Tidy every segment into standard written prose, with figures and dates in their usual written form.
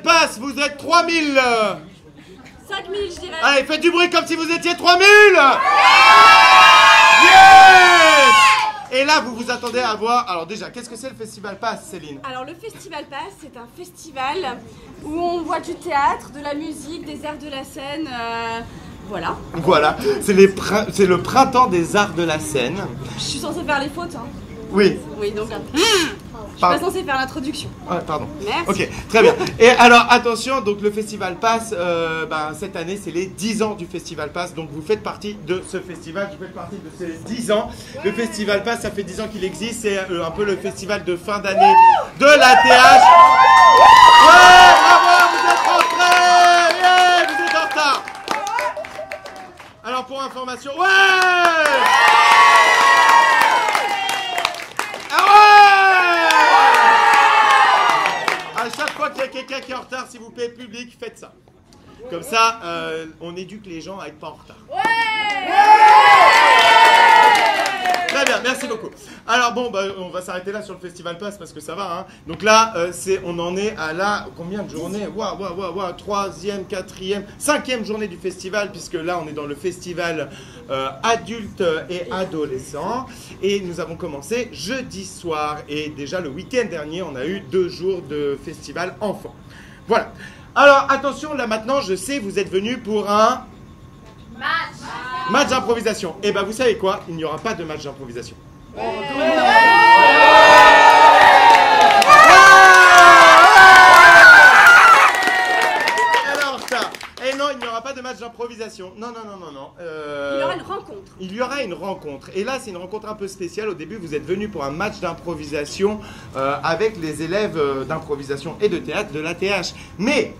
Passe, vous êtes 3000. 5000, je dirais. Allez, faites du bruit comme si vous étiez 3000. Yes. Et là, vous vous attendez à voir... Alors déjà, qu'est-ce que c'est le Festival Pass, Céline? Alors, le Festival Pass, c'est un festival où on voit du théâtre, de la musique, des arts de la scène, voilà. Voilà, c'est le printemps des arts de la scène. Je suis censée faire les fautes, hein. Oui. Oui, donc... je suis pas censée faire l'introduction. Ah, pardon. Merci. Ok, très bien. Et alors, attention, donc le Festival Pass, cette année, c'est les 10 ans du Festival Pass. Donc, vous faites partie de ce festival, vous faites partie de ces 10 ans. Le Festival Pass, ça fait 10 ans qu'il existe. C'est un peu le festival de fin d'année de la TH. Ouais, bravo, vous êtes rentrés. Yeah, vous êtes en retard. Alors, pour information, ouais. À chaque fois qu'il y a quelqu'un qui est en retard, s'il vous plaît, public, faites ça. Comme ça, on éduque les gens à être pas en retard. Très bien, merci beaucoup. Alors bon, on va s'arrêter là sur le Festival Pass parce que ça va. Hein. Donc là, on en est à la... Combien de journées? Waouh, 3e, 4e, 5e journée du festival, puisque là, on est dans le festival adulte et adolescent. Et nous avons commencé jeudi soir. Et déjà, le week-end dernier, on a eu 2 jours de festival enfant. Voilà. Alors, attention, là maintenant, je sais, vous êtes venus pour un... Match d'improvisation. Et ben vous savez quoi? Il n'y aura pas de match d'improvisation. Alors ça. Et non, il n'y aura pas de match d'improvisation. Non. Il y aura une rencontre. Il y aura une rencontre. Et là, c'est une rencontre un peu spéciale. Au début, vous êtes venus pour un match d'improvisation avec les élèves d'improvisation et de théâtre de l'ATH. Mais...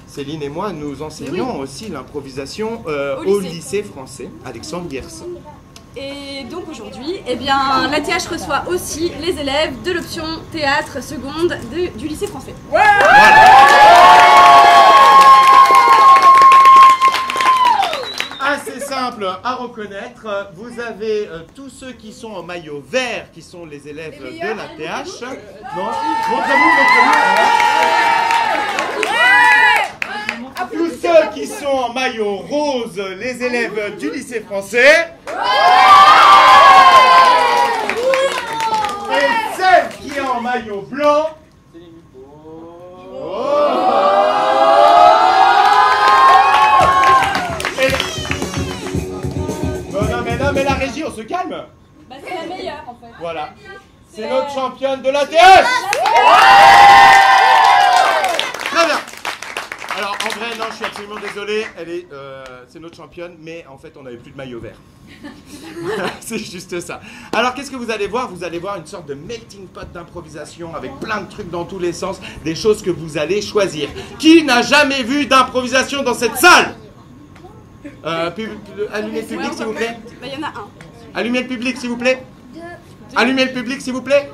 Céline et moi, nous enseignons aussi l'improvisation au lycée français Alexandre Bierce. Et donc aujourd'hui, eh bien, l'ATH reçoit aussi les élèves de l'option théâtre seconde du lycée français. Voilà. Assez simple à reconnaître. Vous avez tous ceux qui sont en maillot vert, qui sont les élèves de l'ATH. Non, tous ceux qui sont en maillot rose, les élèves du lycée français. Et celle qui est en maillot blanc. Non, mais la régie, on se calme. Bah, c'est la meilleure en fait. Voilà. C'est notre championne de l'ATH. Très bien. Alors en vrai, non, je suis absolument désolé, c'est notre championne, mais en fait on n'avait plus de maillot vert. C'est juste ça. Alors qu'est-ce que vous allez voir? Vous allez voir une sorte de melting pot d'improvisation avec plein de trucs dans tous les sens, des choses que vous allez choisir. Qui n'a jamais vu d'improvisation dans cette salle? Allumez le public s'il vous plaît. Bah, il y en a un. Allumez le public s'il vous plaît. Allumez le public s'il vous plaît.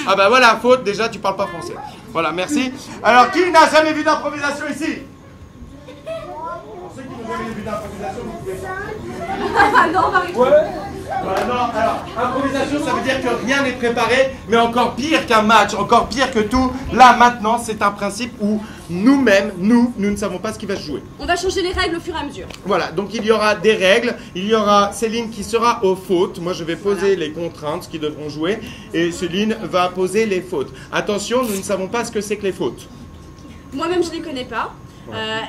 Ah bah voilà, faute, déjà tu parles pas français. Voilà, merci. Alors, qui n'a jamais vu d'improvisation ici? Pour ceux qui n'ont jamais vu d'improvisation, vous pouvez pas. Non, Marie. Ouais. Voilà, non, alors, improvisation, ça veut dire que rien n'est préparé, mais encore pire qu'un match, encore pire que tout. Là, maintenant, c'est un principe où nous-mêmes, nous ne savons pas ce qui va se jouer. On va changer les règles au fur et à mesure. Voilà, donc il y aura des règles, il y aura Céline qui sera aux fautes, moi je vais poser les contraintes, ce qu'ils devront jouer, et Céline va poser les fautes. Attention, nous ne savons pas ce que c'est que les fautes. Moi-même je les connais pas,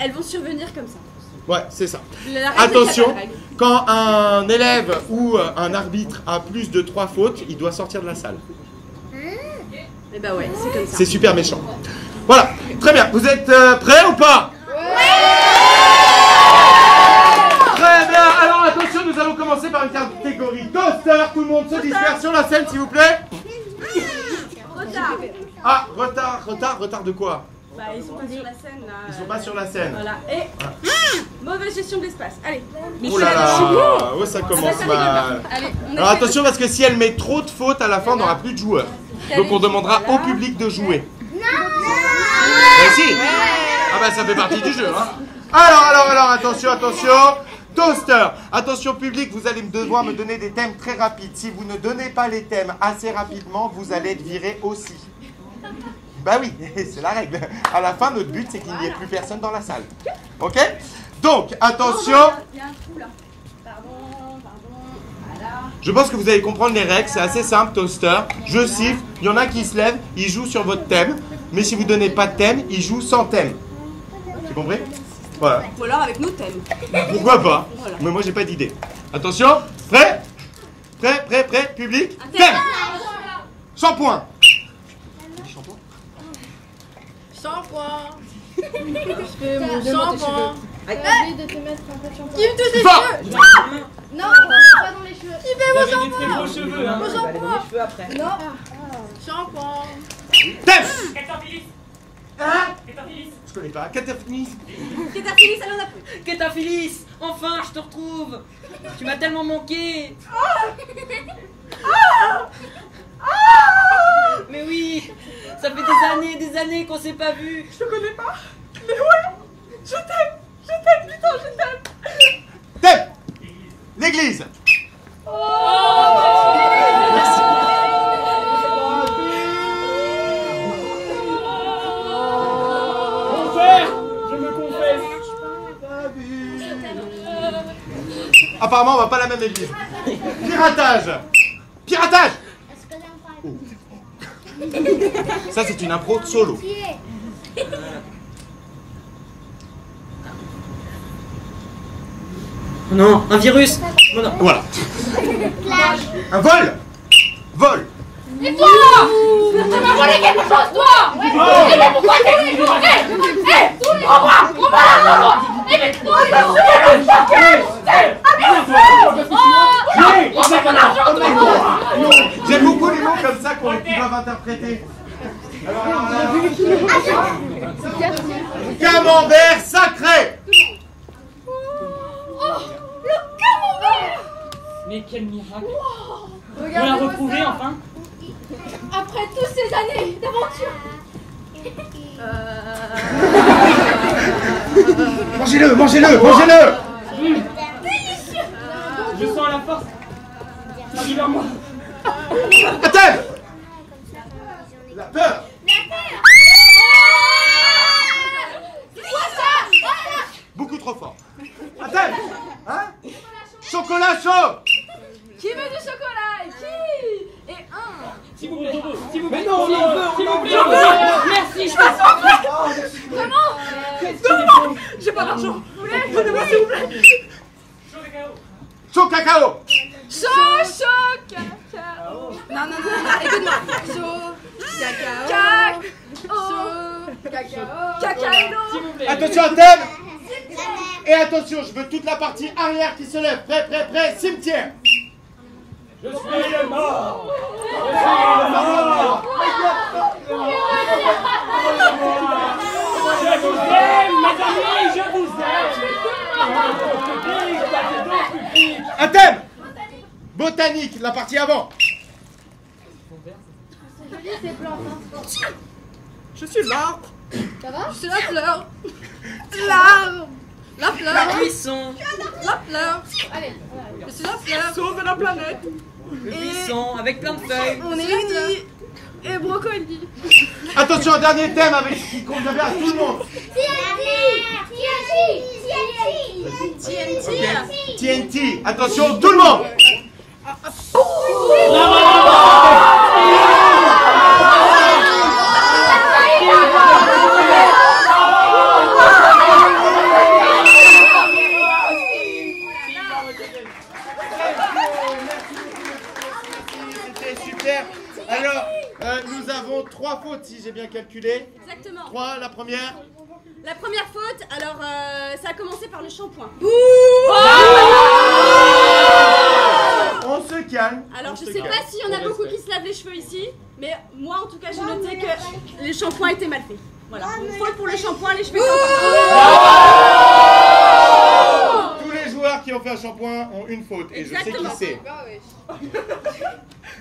elles vont survenir comme ça. Ouais, c'est ça. Attention, quand un élève ou un arbitre a plus de 3 fautes, il doit sortir de la salle. Et bah ouais, c'est comme ça. C'est super méchant. Voilà, très bien. Vous êtes prêts ou pas? Oui. Très bien. Alors attention, nous allons commencer par une catégorie toaster. Tout le monde se disperse sur la scène, s'il vous plaît. Retard. Ah, retard de quoi? Bah ils sont pas sur la scène là. Ils sont pas sur la scène. Voilà. Et mauvaise gestion de l'espace. Allez. Oh là là, ouais, ça commence mal. Allez, alors attention parce que si elle met trop de fautes, à la fin on n'aura plus de joueurs. Donc on demandera au public de jouer. Mais si. Ah bah ça fait partie du jeu. Hein. Alors, attention. Toaster. Attention public, vous allez devoir me donner des thèmes très rapides. Si vous ne donnez pas les thèmes assez rapidement, vous allez être viré aussi. Bah oui, c'est la règle. À la fin, notre but, c'est qu'il n'y ait plus personne dans la salle. Ok? Donc, attention. Il y a un trou là. Pardon. Voilà. Je pense que vous allez comprendre les règles. C'est assez simple, Toaster. Je siffle. Il y en a qui se lèvent. Ils jouent sur votre thème. Mais si vous ne donnez pas de thème, ils jouent sans thème. Tu compris? Voilà. Ou alors avec nos thèmes. Pourquoi pas? Voilà. Mais moi, j'ai pas d'idée. Attention. Prêt? Prêt? Public? Thème. Shampoing. Shampoing. Shampoing. T'as oublié de te mettre un peu de shampoing. Qui me touche les Va. cheveux? Non, pas dans les cheveux. Qui fait mon Vous avez des shampoing? très beaux cheveux, hein. Mon shampoing. Les cheveux après. Non. Shampoing. Thème. Caterpillis. Hein? Caterpillis. Je connais pas. Caterpillis. Kétaphilis, elle en a plus. Kétaphilis, enfin je te retrouve. Tu m'as tellement manqué. Mais oui, ça fait des années qu'on s'est pas vu. Je te connais pas. Mais ouais. Je t'aime, putain, je t'aime. Thème. L'église. Mon frère, je me confesse. Apparemment, on va pas à la même église. Piratage. Ça, c'est une impro solo. Non, un virus. Non, non. Voilà. Un vol. Et toi? Tu m'as volé quelque chose, toi? Mais pourquoi t'es venu? Tous les revois. On va la revoir. Et mais toi, il a souillé le choquet. J'aime beaucoup les mots comme ça qu'ils doivent interpréter. Alors, camembert sacré. Mais quel miracle. On l'a retrouvé enfin. Après toutes ces années d'aventure. Mangez-le. Je sens la force. Arrive vers moi. Attends. La peur. Beaucoup trop fort. Attends. Hein? Chocolat chaud. Qui veut du chocolat? Qui? Et un. S'il vous plaît. S'il vous plaît. Mais non, S'il on en veut, vous on en plaît. veut. Merci, je J'ai pas d'argent. Vous voulez? Donnez-moi s'il vous plaît. Chaud cacao. Chaud, cacao. Non, écoute-moi. Chaud, cacao. Cacao. S'il vous plaît. Attention à thème. Et attention, je veux toute la partie arrière qui se lève. Prêt. Cimetière. Je suis le mort. Je vous aime, mes amis, je vous aime. Un thème. Botanique, la partie avant. C'est joli ces plantes. Hein. Je suis l'arbre. Ça va? Je suis la fleur. L'arbre. La fleur. La cuisson, La fleur. Allez, Je suis la fleur. Sauve la planète. le buisson avec plein de feuilles. On est unis. Et brocoli. Attention, un dernier thème avec qui convient à tout le monde. TNT. Attention, tout le monde. C'était super. Alors, nous avons 3 fautes si j'ai bien calculé. Exactement. 3, la première. La première faute, alors ça a commencé par le shampoing. On se calme. Alors On je se sais calme. pas s'il y en a beaucoup qui se lavent les cheveux ici, mais moi en tout cas j'ai noté que les shampoings étaient mal faits. Voilà, donc faute pour le shampoing, les cheveux sont Tous les joueurs qui ont fait un shampoing ont une faute et je sais Exactement. qui c'est.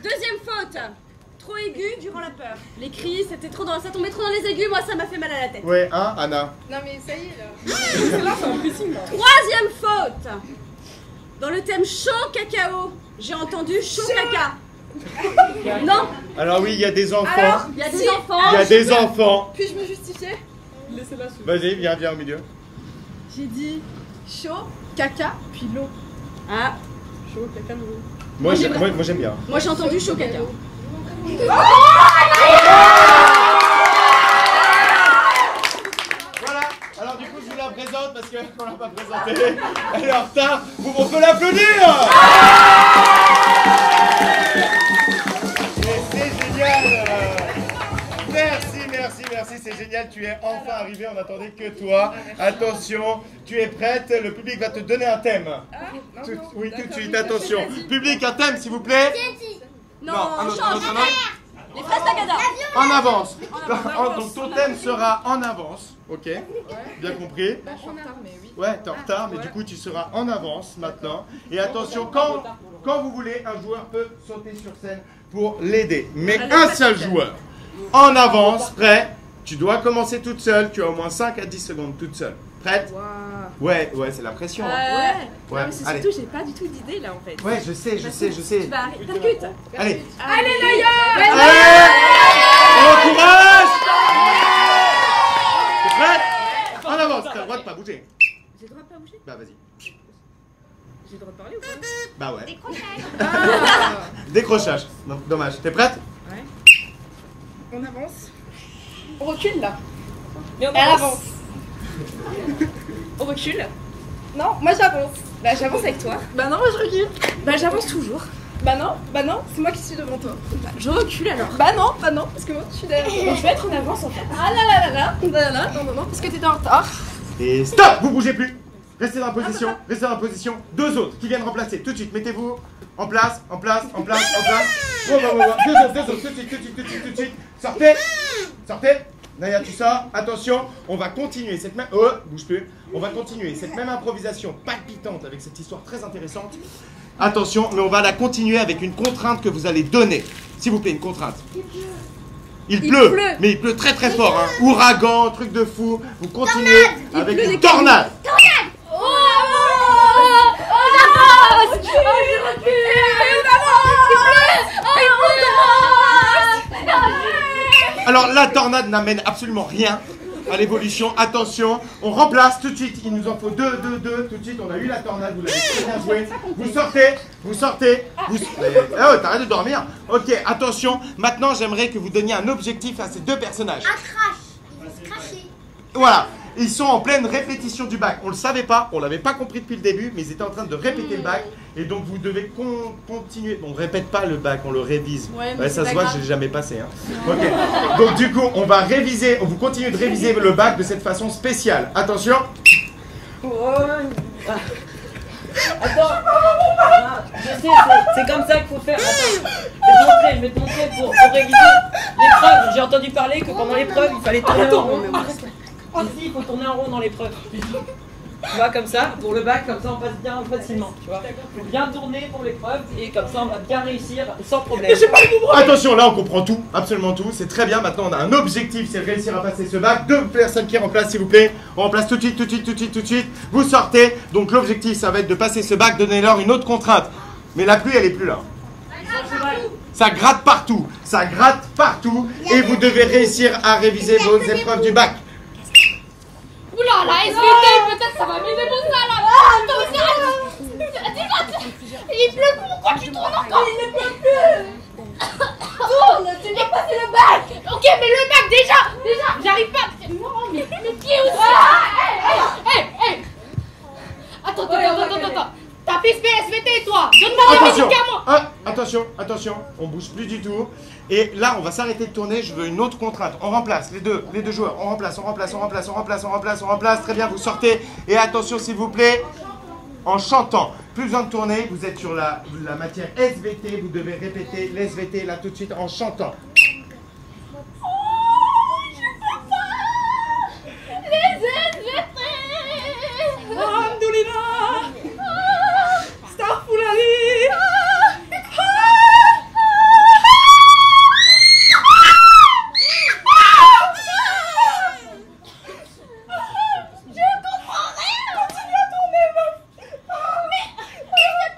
Deuxième faute, trop aigu durant la peur. Les cris, c'était trop dans, ça tombait trop dans les aigus, moi ça m'a fait mal à la tête. Ouais, hein, Anna. Non mais ça y est là. Troisième faute, Dans le thème chaud cacao, j'ai entendu chaud caca. Non. Alors oui, il y a des enfants. Alors, il y a des enfants. Il y a des enfants. Puis-je me justifier? Vas-y, viens au milieu. J'ai dit chaud, caca, puis l'eau. Ah, chaud, caca, l'eau. Moi j'aime bien. Moi j'ai entendu chaud, caca. Voilà. Alors du coup, je vous la présente parce qu'on l'a pas présentée. Elle est en retard. On peut l'applaudir. Et c'est génial. Merci, c'est génial. Tu es enfin arrivé. On n'attendait que toi. Attention, tu es prête. Le public va te donner un thème. Oui, tout de suite. Attention. Public, un thème, s'il vous plaît. Non, un on autre, change. un autre. Les fraises Tagada. En avance. Donc ton thème sera en avance. Ok. Bien compris. Ouais, t'es en retard, mais du coup tu seras en avance maintenant. Et attention, quand vous voulez, un joueur peut sauter sur scène pour l'aider. Mais un seul joueur. En avance, prêt. Tu dois commencer toute seule. Tu as au moins 5 à 10 secondes toute seule. Prête? Ouais, c'est la pression. Ouais. Ouais, Non, mais c'est allez. surtout, j'ai pas du tout d'idée là en fait. Ouais, je sais. Tu vas arrêter. Percute. Allez. Allez, Naya. Allez. On encourage. T'es prête? En avance, t'as le droit de pas bouger. J'ai le droit de pas bouger? Bah vas-y. J'ai le droit de parler ou pas? Bah ouais. Décrochage. Non, dommage. T'es prête? Ouais. On avance. On recule là. Mais on Elle avance. avance. On recule? Non, moi j'avance. Bah j'avance avec toi. Bah non, moi je recule. Bah j'avance toujours. Bah non, c'est moi qui suis devant toi. Bah, je recule alors. Bah non, parce que moi je suis derrière toi. Je vais être en avance en fait. Ah là, non, parce que t'étais en retard. Et stop! Vous bougez plus. Restez dans la position. Deux autres qui viennent remplacer. Tout de suite, mettez-vous en place. Oh, bah, Deux autres, tout de suite. Sortez. Naya, tu sors. Attention, on va continuer cette même... Oh, bouge plus. On va continuer cette même improvisation palpitante avec cette histoire très intéressante. Attention, mais on va la continuer avec une contrainte que vous allez donner. S'il vous plaît, une contrainte. Il pleut, mais il pleut très très fort. Hein. Ouragan, truc de fou. Vous continuez avec une tornade. Alors la tornade n'amène absolument rien à l'évolution. Attention, on remplace tout de suite. Il nous en faut deux. Tout de suite, on a eu la tornade. Vous l'avez très bien joué. Vous sortez. Oh, t'arrêtes de dormir. Ok, attention. Maintenant, j'aimerais que vous donniez un objectif à ces deux personnages. Un crash. Il va se cracher. Voilà. Ils sont en pleine répétition du bac. On le savait pas, on l'avait pas compris depuis le début, mais ils étaient en train de répéter le bac. Et donc vous devez continuer. On répète pas le bac, on le révise. Ouais, ça se voit, je l'ai jamais passé. Hein. Ok. Donc du coup, on va réviser, vous continuez de réviser le bac de cette façon spéciale. Attention. Attends. Je sais, c'est comme ça qu'il faut faire. Attends. Je vais te montrer pour réviser l'épreuve. J'ai entendu parler que pendant l'épreuve, il fallait tourner en rond. Ici, il faut tourner en rond dans l'épreuve. Tu vois, comme ça, pour le bac, comme ça on passe bien facilement. Tu vois, il faut bien tourner pour l'épreuve et comme ça on va bien réussir sans problème. Attention, là on comprend tout, absolument tout. C'est très bien. Maintenant on a un objectif, c'est de réussir à passer ce bac. Deux personnes qui remplacent, s'il vous plaît. On remplace tout de suite. Vous sortez. Donc l'objectif, ça va être de passer ce bac. Donnez-leur une autre contrainte. Mais la pluie, elle est plus là. Ça gratte partout. Et vous devez réussir à réviser vos épreuves du bac. Oula, la SVT, peut-être ça va m'aider pour ça là. Il pleut, pourquoi tu tournes encore? Il ne pleut plus. Tourne, tu dois passer le bac. Ok, mais le bac déjà, j'arrive pas. Non, mais les pieds aussi. Hey. Attends. T'as fait SVT toi. Donne-moi des médicaments. Attention, on bouge plus du tout. Et là, on va s'arrêter de tourner. Je veux une autre contrainte. On remplace les deux joueurs. On remplace. Très bien, vous sortez. Et attention, s'il vous plaît, en chantant. Plus besoin de tourner. Vous êtes sur la matière SVT. Vous devez répéter l'SVT là tout de suite en chantant.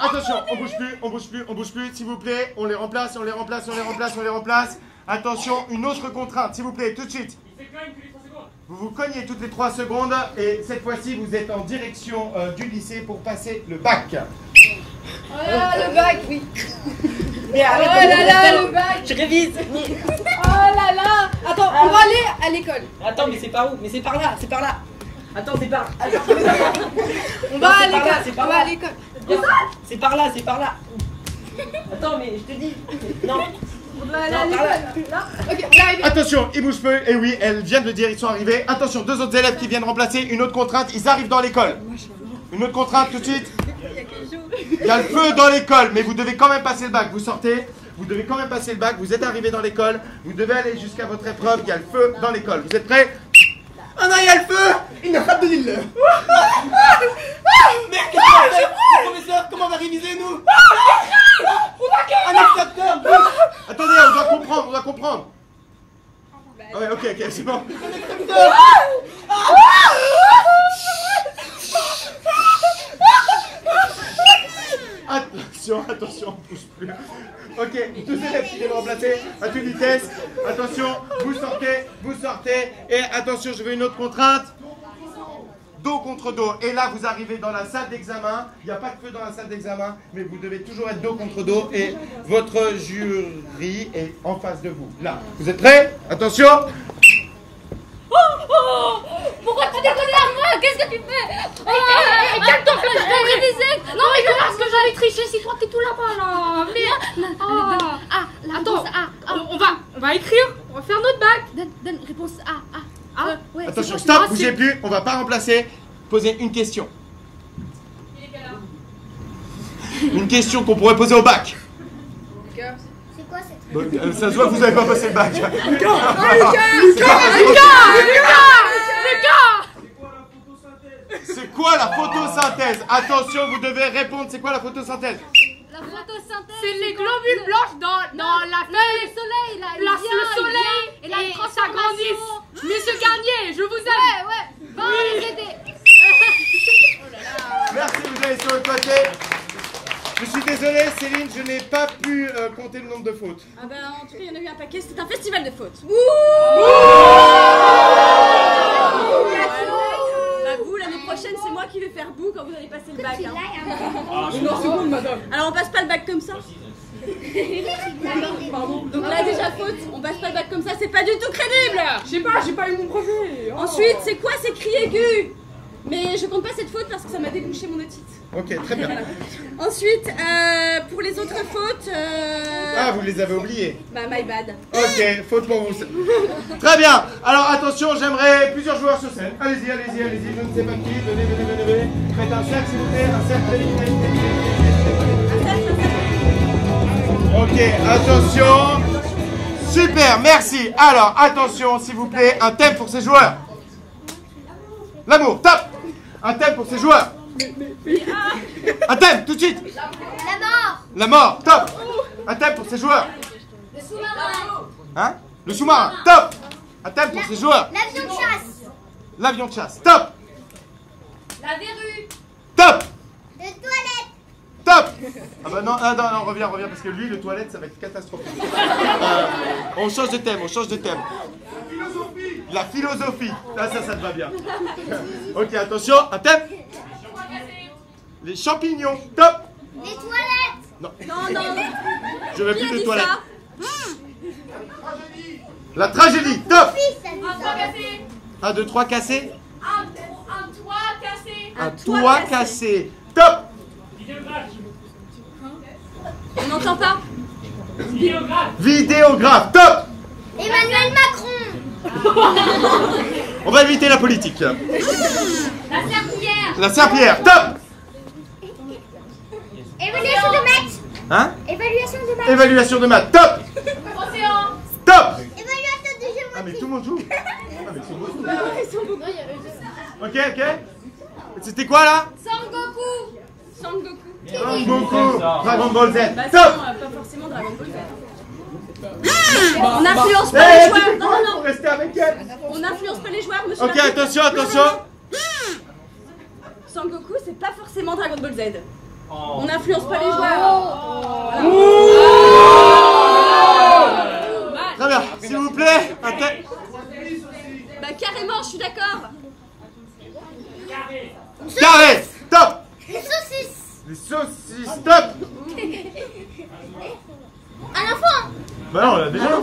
Attention, on bouge plus, on bouge plus, on bouge plus, s'il vous plaît. On les remplace, on les remplace, on les remplace, on les remplace. Attention, une autre contrainte, s'il vous plaît, tout de suite. Vous vous cognez toutes les 3 secondes et cette fois-ci, vous êtes en direction du lycée pour passer le bac. Oh là, le bac, oui. Mais arrête, Oh là là, le bac. je révise. Oh là là. Attends, on va aller à l'école. Attends, mais c'est par où? Mais c'est par là, c'est par là. Attends, c'est par là. On va à c'est par là, l'école. c'est On par va là. à l'école. C'est par là, c'est par là. Attends, mais je te dis. Non. On va aller à Non, par là. l'école. Là. Ok, on est arrivé. Attention, ils bougent peu. Et oui, elle vient de le dire, ils sont arrivés. Attention, 2 autres élèves qui viennent remplacer. Une autre contrainte, ils arrivent dans l'école. Une autre contrainte tout de suite. Il y a le feu dans l'école, mais vous devez quand même passer le bac. Vous sortez, vous devez quand même passer le bac. Vous êtes arrivés dans l'école. Vous devez aller jusqu'à votre épreuve. Il y a le feu dans l'école. Vous êtes prêts? Ah non, il y a le feu! Il n'a pas de l'île. Mais qu'est-ce qu'on fait? Professeur, comment on va réviser nous? Un extracteur. Attendez, on doit comprendre, on doit comprendre. Ah ouais, ok, c'est bon. Attention, attention, on bouge plus. Ok, 2 élèves qui viennent remplacer à toute vitesse. Attention, vous sortez. Et attention, je veux une autre contrainte. Dos contre dos. Et là, vous arrivez dans la salle d'examen. Il n'y a pas de feu dans la salle d'examen, mais vous devez toujours être dos contre dos. Et votre jury est en face de vous. Là, vous êtes prêts? Attention. Pourquoi tu déconnes à moi? Qu'est-ce que tu fais? Calme-toi, je vais réviser. Non, mais comment est-ce que j'allais tricher? C'est toi qui es tout là-bas, là. Mais... Attends, on va écrire. On va faire notre bac. Donne réponse A. Ouais, Attention, stop, bougez plus. On va pas remplacer. Posez une question. Une question qu'on pourrait poser au bac. C'est quoi cette Bon, ça se voit que vous n'avez pas passé le bac. C'est quoi la photosynthèse? Attention, vous devez répondre. C'est quoi la photosynthèse? La photosynthèse. C'est les globules blanches dans la feuille. Le soleil, là. Le soleil et la transformation. Monsieur Garnier, je vous aime. Ouais. Va les aider. Merci, vous allez sur le côté. Je suis désolé, Céline, je n'ai pas pu compter le nombre de fautes. Ah bah en tout cas, il y en a eu un paquet. C'était un festival de fautes. Bah vous, l'année prochaine, c'est moi qui vais faire boue quand vous allez passer le bac. Hein. Alors on passe pas le bac comme ça. Donc là déjà faute, on passe pas le bac comme ça, c'est pas du tout crédible. Je sais pas, j'ai pas eu mon brevet. Ensuite, c'est quoi ces cris aigus? Mais je compte pas cette faute parce que ça m'a débouché mon otite. Ok, très bien. Ensuite, pour les autres fautes... Ah, vous les avez oubliées. Bah, my bad. Ok, faute pour vous. Très bien. Alors attention, j'aimerais plusieurs joueurs sur scène. Allez-y, allez-y, allez-y. Je ne sais pas qui. Venez. Faites un cercle, s'il vous plaît. Un cercle. Ok, attention. Super, merci. Alors, attention, s'il vous plaît. Un thème pour ces joueurs. L'amour, top. Un thème pour ces joueurs. Un thème, tout de suite. La mort. La mort, top. Un thème pour ces joueurs. Le sous-marin. Hein? Le sous-marin, top. Un thème pour ces joueurs. L'avion de chasse. L'avion de chasse, top. La verrue. Top. Les toilettes. Top. Ah bah non, non, reviens, parce que lui, le toilette, ça va être catastrophique. On change de thème, La philosophie. Ah, ça te va bien. Ok, attention, un thème. Les champignons, top. Les toilettes. Non, Non. je veux Qui a plus de dit toilette. ça? La tragédie, top. Fils, ça dit Un toit ça. cassé. 1, 2, 3, cassé. Un toit cassé. Un toit cassé, top. On n'entend pas. Vidéographe, top. Emmanuel Macron. On va éviter la politique. La serpillière. La serpillière, top. Évaluation de maths. Hein? Évaluation de maths. Évaluation de maths, top. Océan. Top. Évaluation de géométrie. Ah mais tout le monde joue. Ah mais tout le monde joue. Ok. C'était quoi là? Sangoku. Goku. Dragon Ball Z. Bah Top. pas forcément Dragon Ball Z. On n'influence pas les joueurs. Non. Restez avec elle. On n'influence pas les joueurs, monsieur. Ok, l'arbitre. attention. Sangoku, c'est pas forcément Dragon Ball Z. On n'influence pas les joueurs. Très bien, s'il vous plaît, un thème. Bah carrément, je suis d'accord. Carré, top. Les saucisses. Les saucisses, top. À l'enfant. Bah non, on l'a déjà. Non,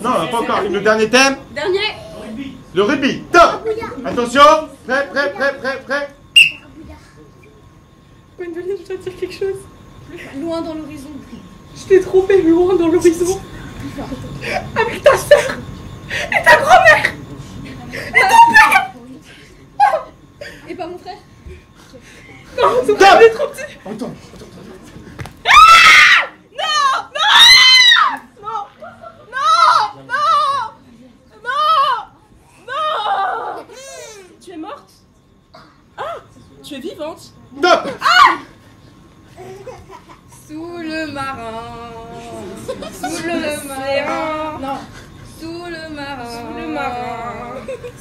on l'a pas encore. Le dernier thème, Dernier. le rugby, top. Attention, prêt. Gwendoline, je dois te dire quelque chose. Loin dans l'horizon. Je t'ai trompé loin dans l'horizon. Avec ta sœur et ta grand-mère et ton père. Et pas mon frère. Non, ton frère est trop petit. Attends. Tu es morte? Ah, tu es vivante. Top. Sous le marin. Sous le marin. Non. Sous le marin. Sous le marin.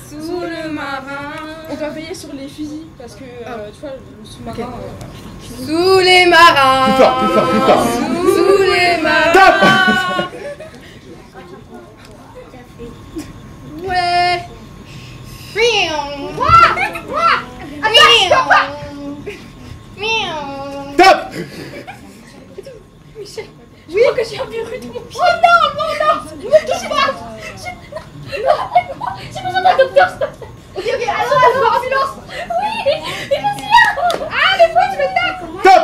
Sous le marin. On doit veiller sur les fusils parce que tu vois le sous-marin. Sous les marins. Plus fort. Sous les marins. Top. Ouais. Top. Je crois que j'ai un virus dans mon pied. Oh non, ne me touche pas. J'ai besoin d'un docteur, s'il te plaît. Ok, alors, ambulance. Oui, et je suis là. Ah, les points, tu me tapes. Top.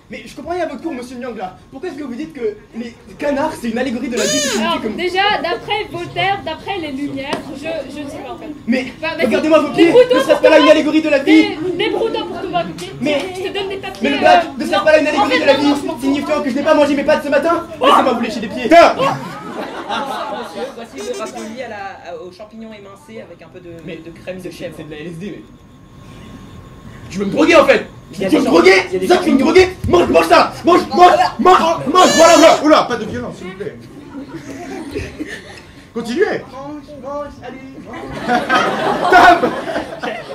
Mais je comprends rien à votre cours, monsieur Nyang là. Pourquoi est-ce que vous dites que les canards c'est une allégorie de la difficulté Alors, comme... déjà, d'après Voltaire, d'après les Lumières, je ne sais pas en fait. Mais Bah, vas-y. regardez-moi vos pieds, Des brouteaux ne serait-ce pour pas là te une allégorie de la vie? Des brouteaux pour te voir, ok? Mais- Je te donne des papiers. Mais le blague, ne serait-ce pas là une allégorie de la vie, non. signifiant que je n'ai pas mangé mes pâtes ce matin? Laissez-moi vous lécher les pieds. Top. Voici le ravioli aux champignons émincés avec un peu de crème de chèvre. C'est de la LSD, mais... Tu veux me droguer en fait? Il y a Tu veux me des droguer? il y a des Ça, tu veux me champignons. droguer? Mange ça! Mange, voilà! Oula, pas de violence, s'il vous plaît. Continuez. Top.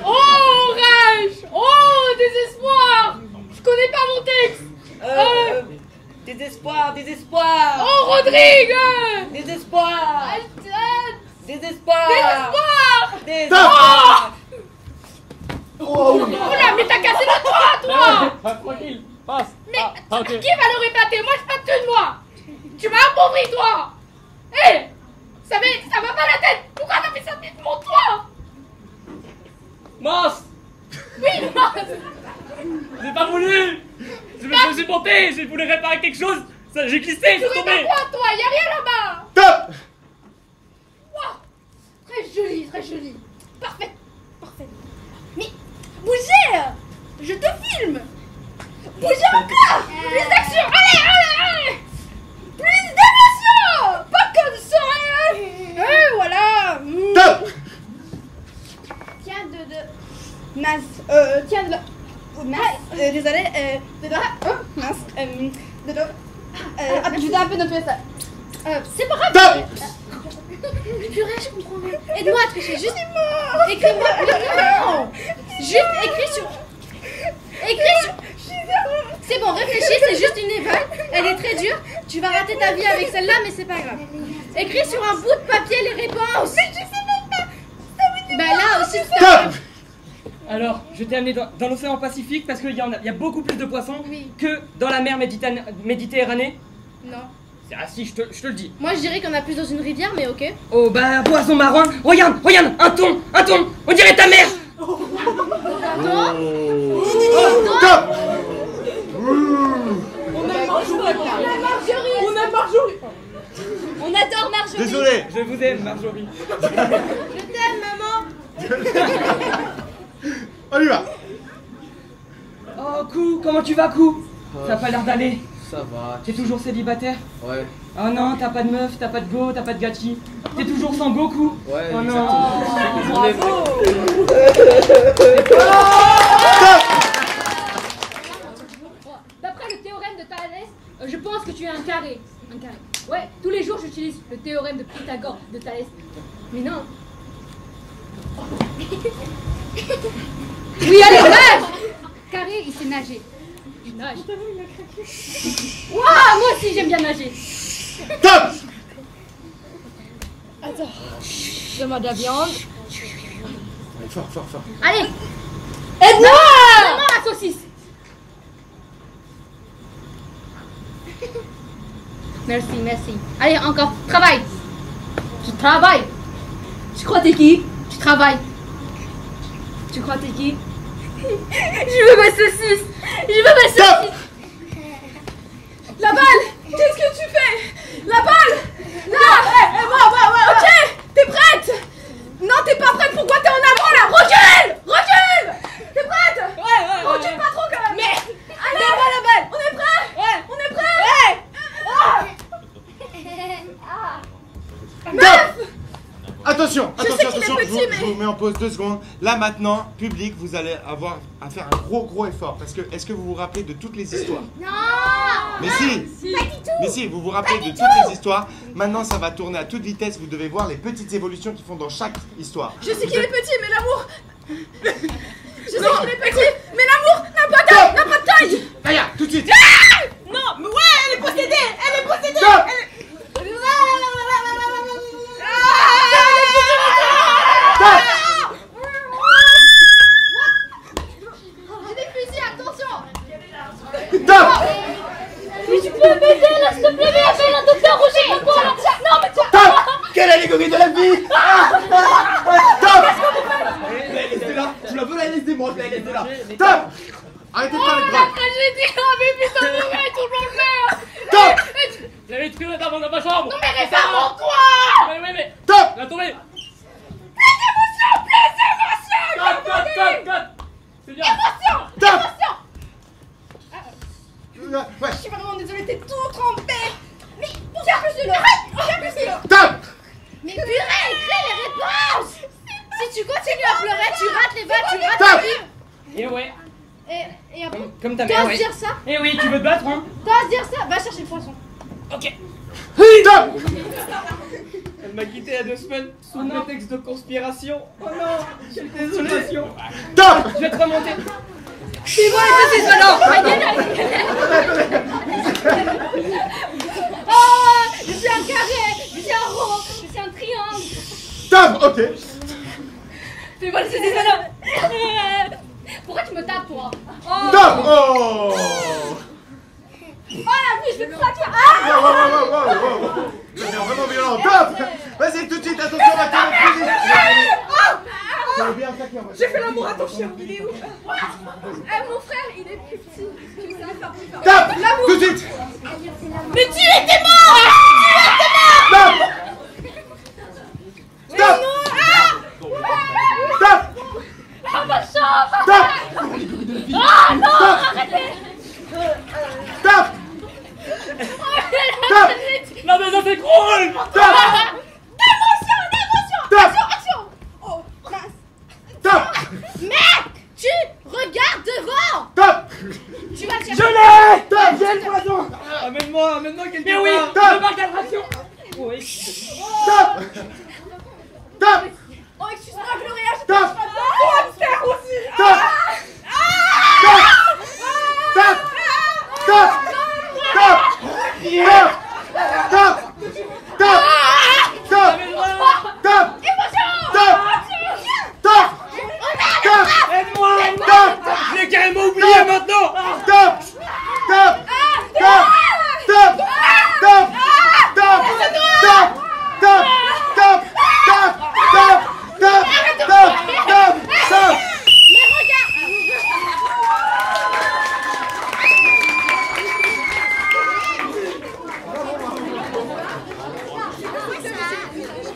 Oh, rage! Oh, désespoir! Je connais pas mon texte! Désespoir! Oh, Rodrigue! Désespoir! Désespoir! Désespoir! Oh, Oula, mais t'as cassé le toit, toi! Tranquille, passe. Mais qui va le répéter? Moi, je pas de moi! Tu m'as appauvri, toi! Hé! Ça va pas la tête! Pourquoi t'as fait ça de mon toit? Mince. Oui, mince! J'ai pas voulu. Je me suis porté, j'ai voulu réparer quelque chose. J'ai glissé, je Tu suis tombé. répares quoi, toi? Y'a rien là-bas! Top. Wow. Très joli, très joli. Parfait, parfait. Mais bougez! Je te filme! Bougez encore! Plus d'action! Allez! Plus d'émotion! Pas comme ça! Et voilà! Top. Tiens mince. Tiens de la. Oh, mince. Désolé. De là. Oh, mince. De là. Je dois un peu nettoyer ça. C'est pas grave. Top. Purée, je comprends rien. Aide-moi à tricher. Juste. Écris-moi. Non. Juste écris sur. C'est bon, réfléchis, c'est juste une éval. Elle est très dure. Tu vas rater ta vie avec celle-là, mais c'est pas grave. Écris sur un bout de papier les réponses. Mais je sais même pas. Bah là aussi, c'est Top. Alors, je t'ai amené dans l'océan Pacifique parce qu'il y a beaucoup plus de poissons Oui. que dans la mer Méditerranée. Non. Ah si, je te le dis. Moi, je dirais qu'on a plus dans une rivière, mais ok. Oh bah, poisson marin. Regarde, un thon. On dirait ta mère. Top. On adore Marjorie. Désolé. Je vous aime, Marjorie. Je t'aime, maman. On y va. Oh, Kou, comment tu vas, Kou? Ça a pas l'air d'aller. Ça va. T'es toujours célibataire? Ouais. Oh non, t'as pas de meuf, t'as pas de go, t'as pas de gachi. T'es toujours sans Goku. Ouais, Oh non. exactement. D'après le théorème de Thalès, je pense que tu es un carré. Un carré. Ouais, tous les jours j'utilise le théorème de Pythagore de Thalès. Mais non. Oui, allez, nage! Carré, il sait nager. Je nage. Waouh, moi aussi j'aime bien nager. Top. Attends. Donne-moi de la viande. Allez, fort, fort, fort. Allez. Aide-moi. Donne-moi la saucisse. Merci, merci. Allez, encore. Travaille. Tu travailles. Tu crois t'es qui? Tu travailles. Tu crois t'es qui? Je veux ma saucisse. Je veux ma saucisse. La balle! Qu'est-ce que tu fais? La balle! Là! Ok! T'es prête? Non, t'es pas prête, pourquoi t'es en avant là? Recule! Recule! T'es prête? Ouais. Recule pas trop quand même! Mais. Allez, la balle! On est prêt? Ouais. On est prêt? Top. Attention, Je sais attention, qu'il est attention, petit, mais- je vous mets en pause 2 secondes. Là maintenant, public, vous allez avoir à faire un gros effort. Parce que, est-ce que vous vous rappelez de toutes les histoires? Non. Mais si. Pas du tout. Mais si, vous vous rappelez de toutes les histoires. Maintenant, ça va tourner à toute vitesse. Vous devez voir les petites évolutions qu'ils font dans chaque histoire. Je sais qu'il est petit, mais l'amour... Je sais qu'il est petit, mais l'amour n'a pas de taille! Regarde, tout de suite. Non, mais ouais, elle est possédée! Elle est possédée! Stop. J'ai des fusils, attention. Top. Mais tu peux m'aider là, s'il te plaît, mais appelle un docteur ou je sais pas quoi là. Non, mais toi. Top. Quelle allégorie de la vie. Top. Laissez là, je la veux la laisser, moi je la laisse là. Top. Arrêtez de faire les La bras. tragédie, oh mais putain, mon gars est toujours le Top. J'avais tué dans ma chambre. Non mais réfère-moi quoi. Mais. Top. La tombée. Plus d'émotion. Cut. C'est bien. Top. Ouais. Je suis vraiment désolée, t'es tout trempé! Mais tiens plus de l'eau! Tiens plus de l'eau! Top. Mais purée, écris les réponses. Si tu continues à pleurer, tu rates les vannes, tu rates Top. ta vie. Et ouais. Et après, Comme ta t'as mère, à se ouais. dire ça. Et oui, tu veux te battre, hein? T'as à se dire ça. Va chercher le poisson. Ok. Top. Elle m'a quitté il y a 2 semaines sous prétexte de conspiration. Oh non, j'ai désolé. Top. Je vais te remonter. C'est moi les saucisses maintenant. Oh, je suis un carré, je suis un rond, je suis un triangle. Top. Ok. Fais-moi les saucisses maintenant. Pourquoi tu me tapes, toi? Oh, Top. Oh. oh la vie, je vais te craquer. Ah, Wow. Ça devient vraiment violent. Top. Vas-y, tout de suite, attention, on va tirer le fusil. Ça va bien attaquer, on va J'ai fait l'amour à ton chien, il est où? Mon frère, il est plus petit. Tu sais faire plus fort. Top. Tout de suite. mais tu étais mort. Stop. Stop. Stop. Ah ma chambre. Stop. Ah non, arrêtez. Stop. Stop. Non, mais ça s'écroule. Stop. D'émotion! Stop. Action! Oh, mince! Stop. Mec, tu regardes devant. Stop. Tu vas chercher. Je l'ai. Stop. J'ai le poison. Amène-moi quelque Mais oui, part. Stop. je marque l'attraction. Oui. Stop. Stop. Oh, excuse-moi, Gloria, je Stop. Oh, hamster aussi! Stop. Stop. Stop. Stop. Stop. Stop. Stop. Stop. Stop. Stop. Stop. Stop. Stop. Aide-moi. Stop. Je l'ai carrément oublié maintenant. Stop. Stop. Stop. Stop. Stop. Stop. Stop. Stop. Stop. Stop. Stop. Stop. Stop. Stop. Stop. Stop. Mais regarde.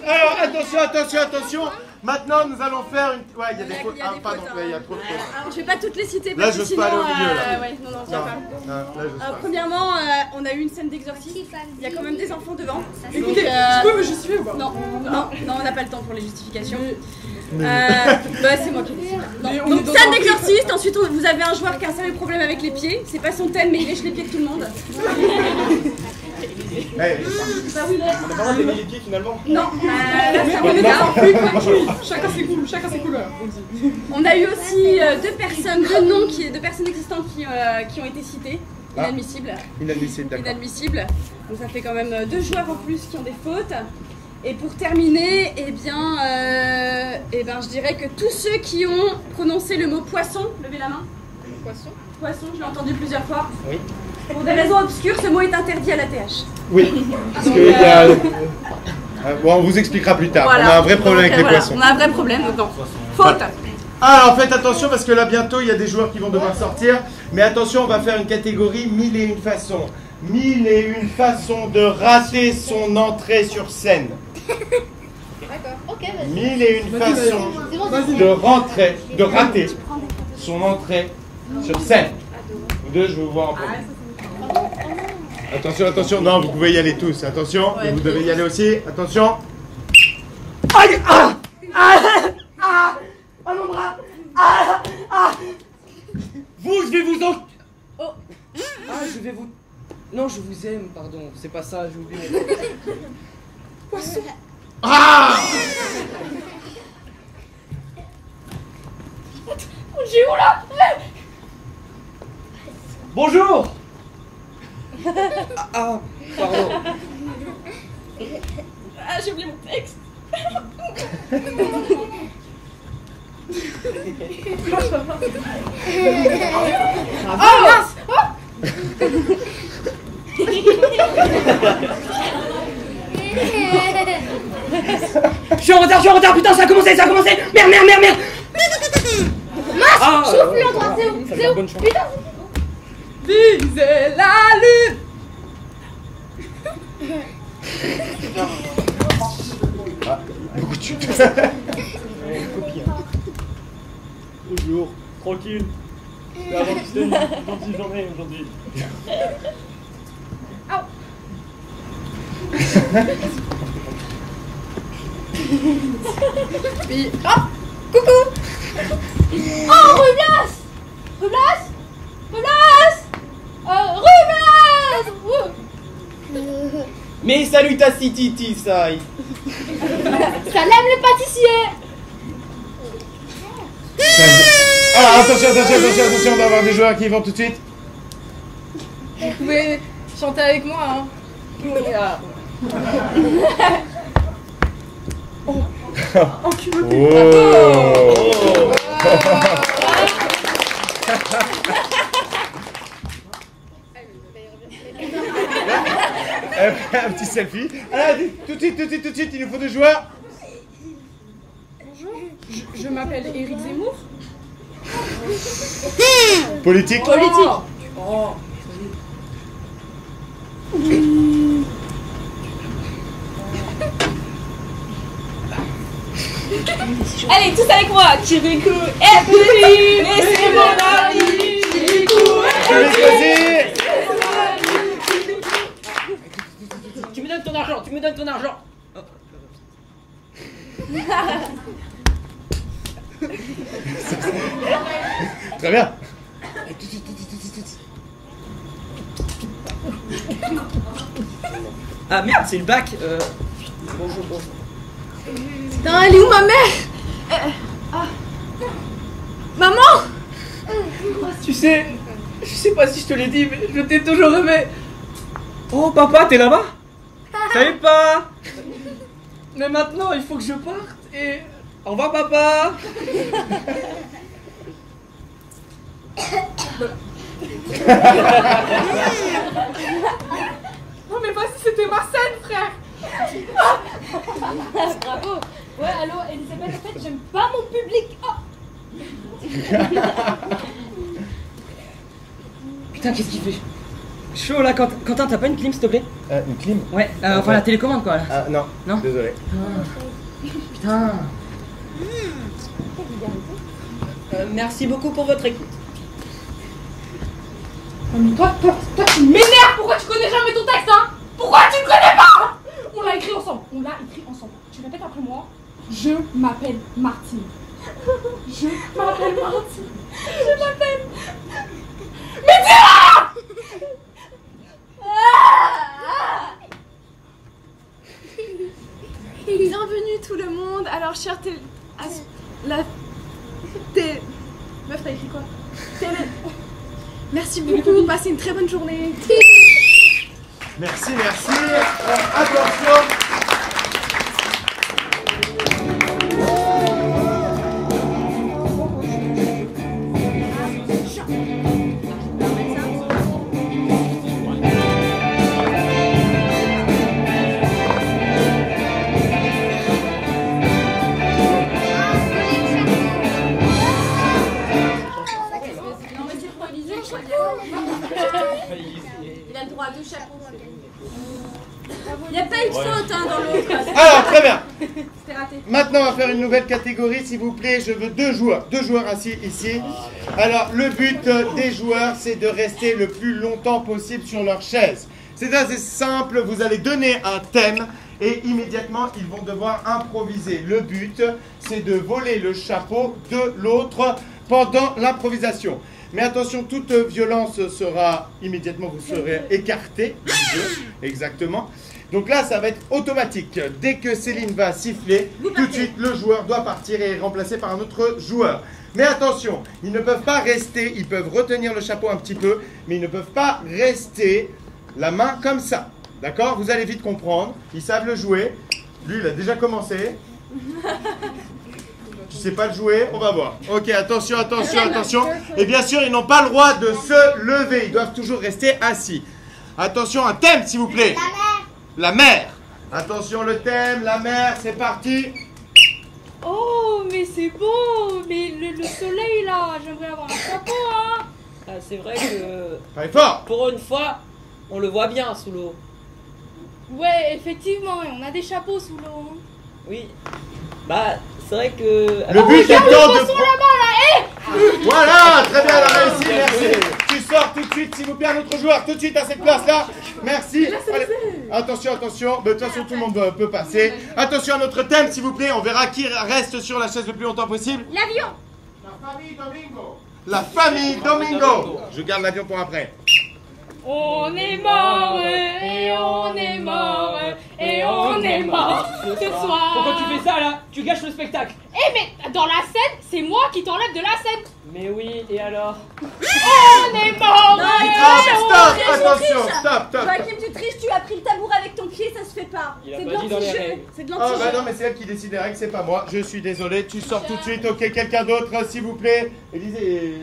Alors attention. Maintenant nous allons faire une. Ouais, il y a des fautes. Ah, pardon, ouais, il y a trop de fautes. Alors, je vais pas toutes les citer Là, parce je que peux pas sinon. aller au milieu, là. Ouais, non, viens Non, pas. non, là, je sais pas. Premièrement, on a eu une scène d'exorcisme. Il y a quand même des enfants devant. Écoutez, Donc, tu peux me justifier ou pas? Non, on n'a pas le temps pour les justifications. C'est moi qui décide. Donc scène d'exorciste, ensuite vous avez un joueur qui a un sérieux problème avec les pieds. C'est pas son thème, mais il lèche les pieds de tout le monde. Ouais. On a pas le droit d'aimer les pieds finalement. Non, là ça va bien. Chacun ses couleurs. On a eu aussi deux personnes existantes qui ont été citées. Inadmissibles. D'accord. Inadmissibles. Donc ça fait quand même 2 joueurs en plus qui ont des fautes. Et pour terminer, je dirais que tous ceux qui ont prononcé le mot poisson, levez la main. Poisson, je l'ai entendu plusieurs fois. Oui. Pour des raisons obscures, ce mot est interdit à la TH. Oui. Parce que bon, on vous expliquera plus tard. Voilà. On a un vrai problème avec les poissons. On a un vrai problème, donc non. Faute. Alors faites attention parce que là bientôt il y a des joueurs qui vont devoir sortir. Mais attention, on va faire une catégorie 1001 façons. 1001 façons de rater son entrée sur scène. D'accord, ok, vas-y. 1001 façons de rater son entrée sur scène. Vous deux, je vais vous voir en premier. Attention, non, vous pouvez y aller tous. Attention, et vous devez y aller aussi. Attention. Aïe! Ah mon bras! Vous, je vais vous en... Oh. Je vais vous... Non, je vous aime, pardon. C'est pas ça, j'ai oublié. Poisson. J'ai où là? Bonjour. Pardon. J'ai oublié mon texte. Je suis en retard, putain, ça a commencé. Merde. Mince, je trouve plus l'endroit, c'est où? Putain. Visez la lune. Beaucoup de chutes. Bonjour, tranquille. C'était une gentille journée aujourd'hui. Puis, coucou. Rublas. Mais salutations, ça. Salam les pâtissiers. Alors attention, on va avoir des joueurs qui y vont tout de suite. Vous pouvez chanter avec moi, hein. Un petit selfie. Alors, tout de suite, il nous faut 2 joueurs. Bonjour, je m'appelle Éric Zemmour. Politique. Allez, tous avec moi. Kirikou est venu, et c'est mon ami. Kirikou Je vais choisir. Tu me donnes ton argent. Très bien. Ah merde, c'est le bac. Bonjour. Putain, elle est où ma mère? Maman? Tu sais, je sais pas si je te l'ai dit, mais je t'ai toujours aimé. Oh papa, t'es là-bas? Savais pas. Mais maintenant, il faut que je parte et... Au revoir papa. Non mais vas-y, c'était ma scène, frère. Bravo. Ouais, allô, Elisabeth, en fait, j'aime pas mon public. Putain, qu'est-ce qu'il fait chaud là, Quentin, t'as pas une clim s'il te plaît? Une clim? Ouais, enfin la télécommande quoi là. Non. Désolé. Putain. Merci beaucoup pour votre écoute. Mais toi, tu m'énerves. Pourquoi tu connais jamais ton texte, hein? Pourquoi tu le connais pas? On l'a écrit ensemble. Tu répètes après moi. Je m'appelle Martine. Je m'appelle Martine. Je m'appelle... Mais dis-la! Bienvenue tout le monde. Alors, cher Meuf, t'as écrit quoi? Merci beaucoup. Passez une très bonne journée. Merci, merci. Attention. Il a le droit à 2 chapeaux. Il n'y a pas eu de faute hein, dans l'autre. Alors, très bien. C'était raté. Maintenant, on va faire une nouvelle catégorie, s'il vous plaît. Je veux 2 joueurs. 2 joueurs assis ici. Alors, le but des joueurs, c'est de rester le plus longtemps possible sur leur chaise. C'est assez simple. Vous allez donner un thème et immédiatement, ils vont devoir improviser. Le but, c'est de voler le chapeau de l'autre pendant l'improvisation. Mais attention, toute violence sera immédiatement, vous serez écarté du jeu, exactement. Donc là, ça va être automatique. Dès que Céline va siffler, tout de suite, le joueur doit partir et est remplacé par un autre joueur. Mais attention, ils ne peuvent pas rester, ils peuvent retenir le chapeau un petit peu, mais ils ne peuvent pas rester la main comme ça. D'accord? Vous allez vite comprendre, ils savent le jouer. Lui, il a déjà commencé. Tu sais pas le jouer, on va voir. Ok, attention, attention, attention. Et bien sûr, ils n'ont pas le droit de se lever. Ils doivent toujours rester assis. Attention, un thème, s'il vous plaît. La mer. La mer. Attention, le thème, la mer, c'est parti. Oh, mais c'est beau. Mais le soleil, là, j'aimerais avoir un chapeau, hein. Ah, c'est vrai que... Parlez fort. Pour une fois, on le voit bien sous l'eau. Ouais, effectivement, et on a des chapeaux sous l'eau. Hein. Oui. Bah, c'est vrai que... Le but étant de... là-bas, là, Voilà, très bien, elle a réussi, merci. Tu sors tout de suite, s'il vous plaît, un autre joueur, tout de suite à cette place-là. Merci. Allez. Attention, attention. De toute façon, tout le monde peut passer. Attention à notre thème, s'il vous plaît. On verra qui reste sur la chaise le plus longtemps possible. L'avion. La famille Domingo. La famille Domingo. Je garde l'avion pour après. On est mort et on est mort et on est mort ce soir. Pourquoi tu fais ça là? Tu gâches le spectacle. Eh mais dans la scène, c'est moi qui t'enlève de la scène. Mais oui, et alors? On est mort. Stop, attention, stop. Joachim, tu triches, tu as pris le tabouret avec ton pied, ça se fait pas. Il a C'est de pas dit dans les l'anti-jeu. règles. C'est de Oh l'anti-jeu. bah non, mais c'est elle qui décide des règles, c'est pas moi. Je suis désolé, tu sors tout de suite. Ok, quelqu'un d'autre, s'il vous plaît. Élisée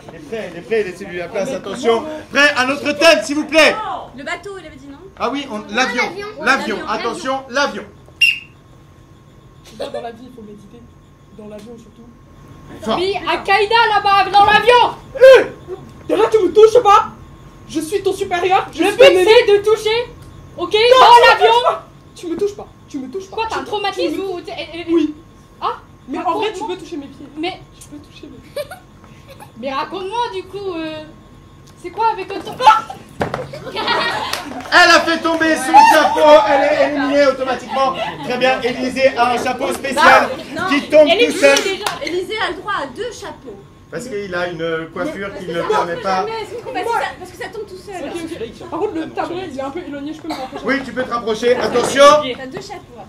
il est prêt, laissez-lui la place, attention. Prêt, un autre thème, s'il vous plaît. Le bateau, il avait dit non. Ah oui, l'avion, attention, l'avion. Dans la vie, il faut méditer. Dans l'avion surtout. Fort. Mais Al-Qaïda là-bas, dans l'avion. Déjà, tu me touches pas. Je suis ton supérieur. Le but c'est de toucher. Ok, dans l'avion. Tu me touches pas. Tu me touches pas. Quoi, t'as un traumatisme ou... Oui. Ah. Mais en vrai, tu peux toucher mes pieds. Mais... Je peux toucher mes pieds. Mais raconte-moi du coup, c'est quoi avec ton... Elle a fait tomber son chapeau, elle est éliminée automatiquement. Très bien, Élisée a un chapeau spécial qui tombe tout seul. Élisée a le droit à 2 chapeaux. Parce qu'il a une coiffure qui ne permet pas... Parce que ça tombe tout seul. Par contre, le tabouret, il est un peu éloigné, je peux me rapprocher. Oui, tu peux te rapprocher, attention. T'as 2 chapeaux.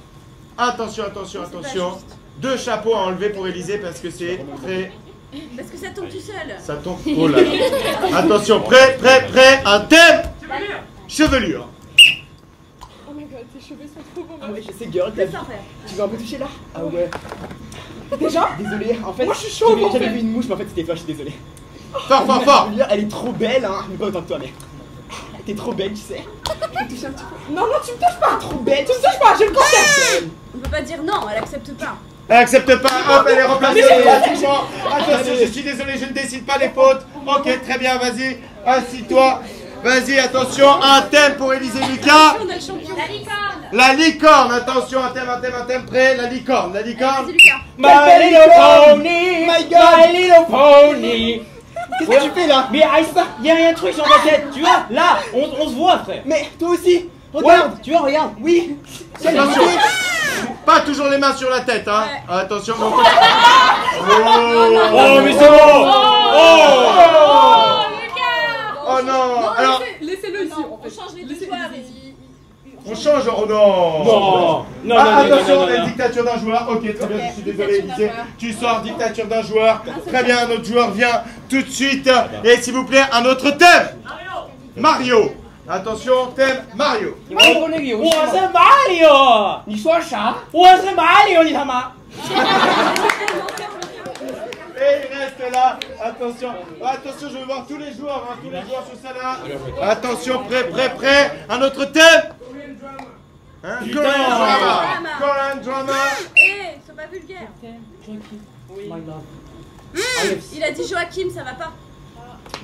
Attention, attention, attention. 2 chapeaux à enlever pour Élisée parce que c'est très... Parce que ça tombe tout seul. Ça tombe... Oh là là. Attention, prêt, un thème. Chevelure. Oh my god, tes cheveux sont trop beaux. Ah ouais, je sais, girl, tu veux un peu toucher là? Ah ouais. Déjà? Désolé, en fait, moi je suis chaud. J'avais vu une mouche, mais en fait c'était toi, je suis désolé. Fort. Elle est trop belle, hein, mais pas autant que toi, mais... T'es trop belle, tu sais. Je vais toucher un petit peu. Non, tu me touches pas. Trop belle. Tu me touches pas, j'ai le cancer. On peut pas dire non, elle accepte pas. Elle accepte pas, hop, elle est remplacée automatiquement. Attention, je suis désolé, je ne décide pas les fautes. Ok, très bien, vas-y, assis-toi. Vas-y, attention, un thème pour Élisée Lucas. On a le champion. La licorne. La licorne, attention, un thème, prêt, la licorne. Vas-y, Lucas. My little pony, my little pony. Qu'est-ce que tu fais là? Mais Aïssa, y'a un truc sur ta tête, tu vois? Là, on se voit, frère. Mais toi aussi. Regarde, tu vois, regarde. Oui. Attention. Pas toujours les mains sur la tête, hein. Attention, mon Oh, mais c'est bon. Oh non. Alors, Laissez-le ici. On change les deux joueurs. on change. Oh non. Non. Attention, la dictature d'un joueur. Ok, très bien, je suis désolé, Élisée. Tu sors, dictature d'un joueur. Très bien, un autre joueur vient tout de suite. Et s'il vous plaît, un autre thème. Mario. Attention, thème Mario. 我是 Mario， 你说啥？我是 Mario， 你他妈！ Et il reste là. Attention, attention, je veux voir tous les joueurs, hein, tous les joueurs sur ça là. Attention, prêt. Un autre thème. Hein? Korean drama. Eh, c'est pas vulgaire. Il a dit Joachim, ça va pas.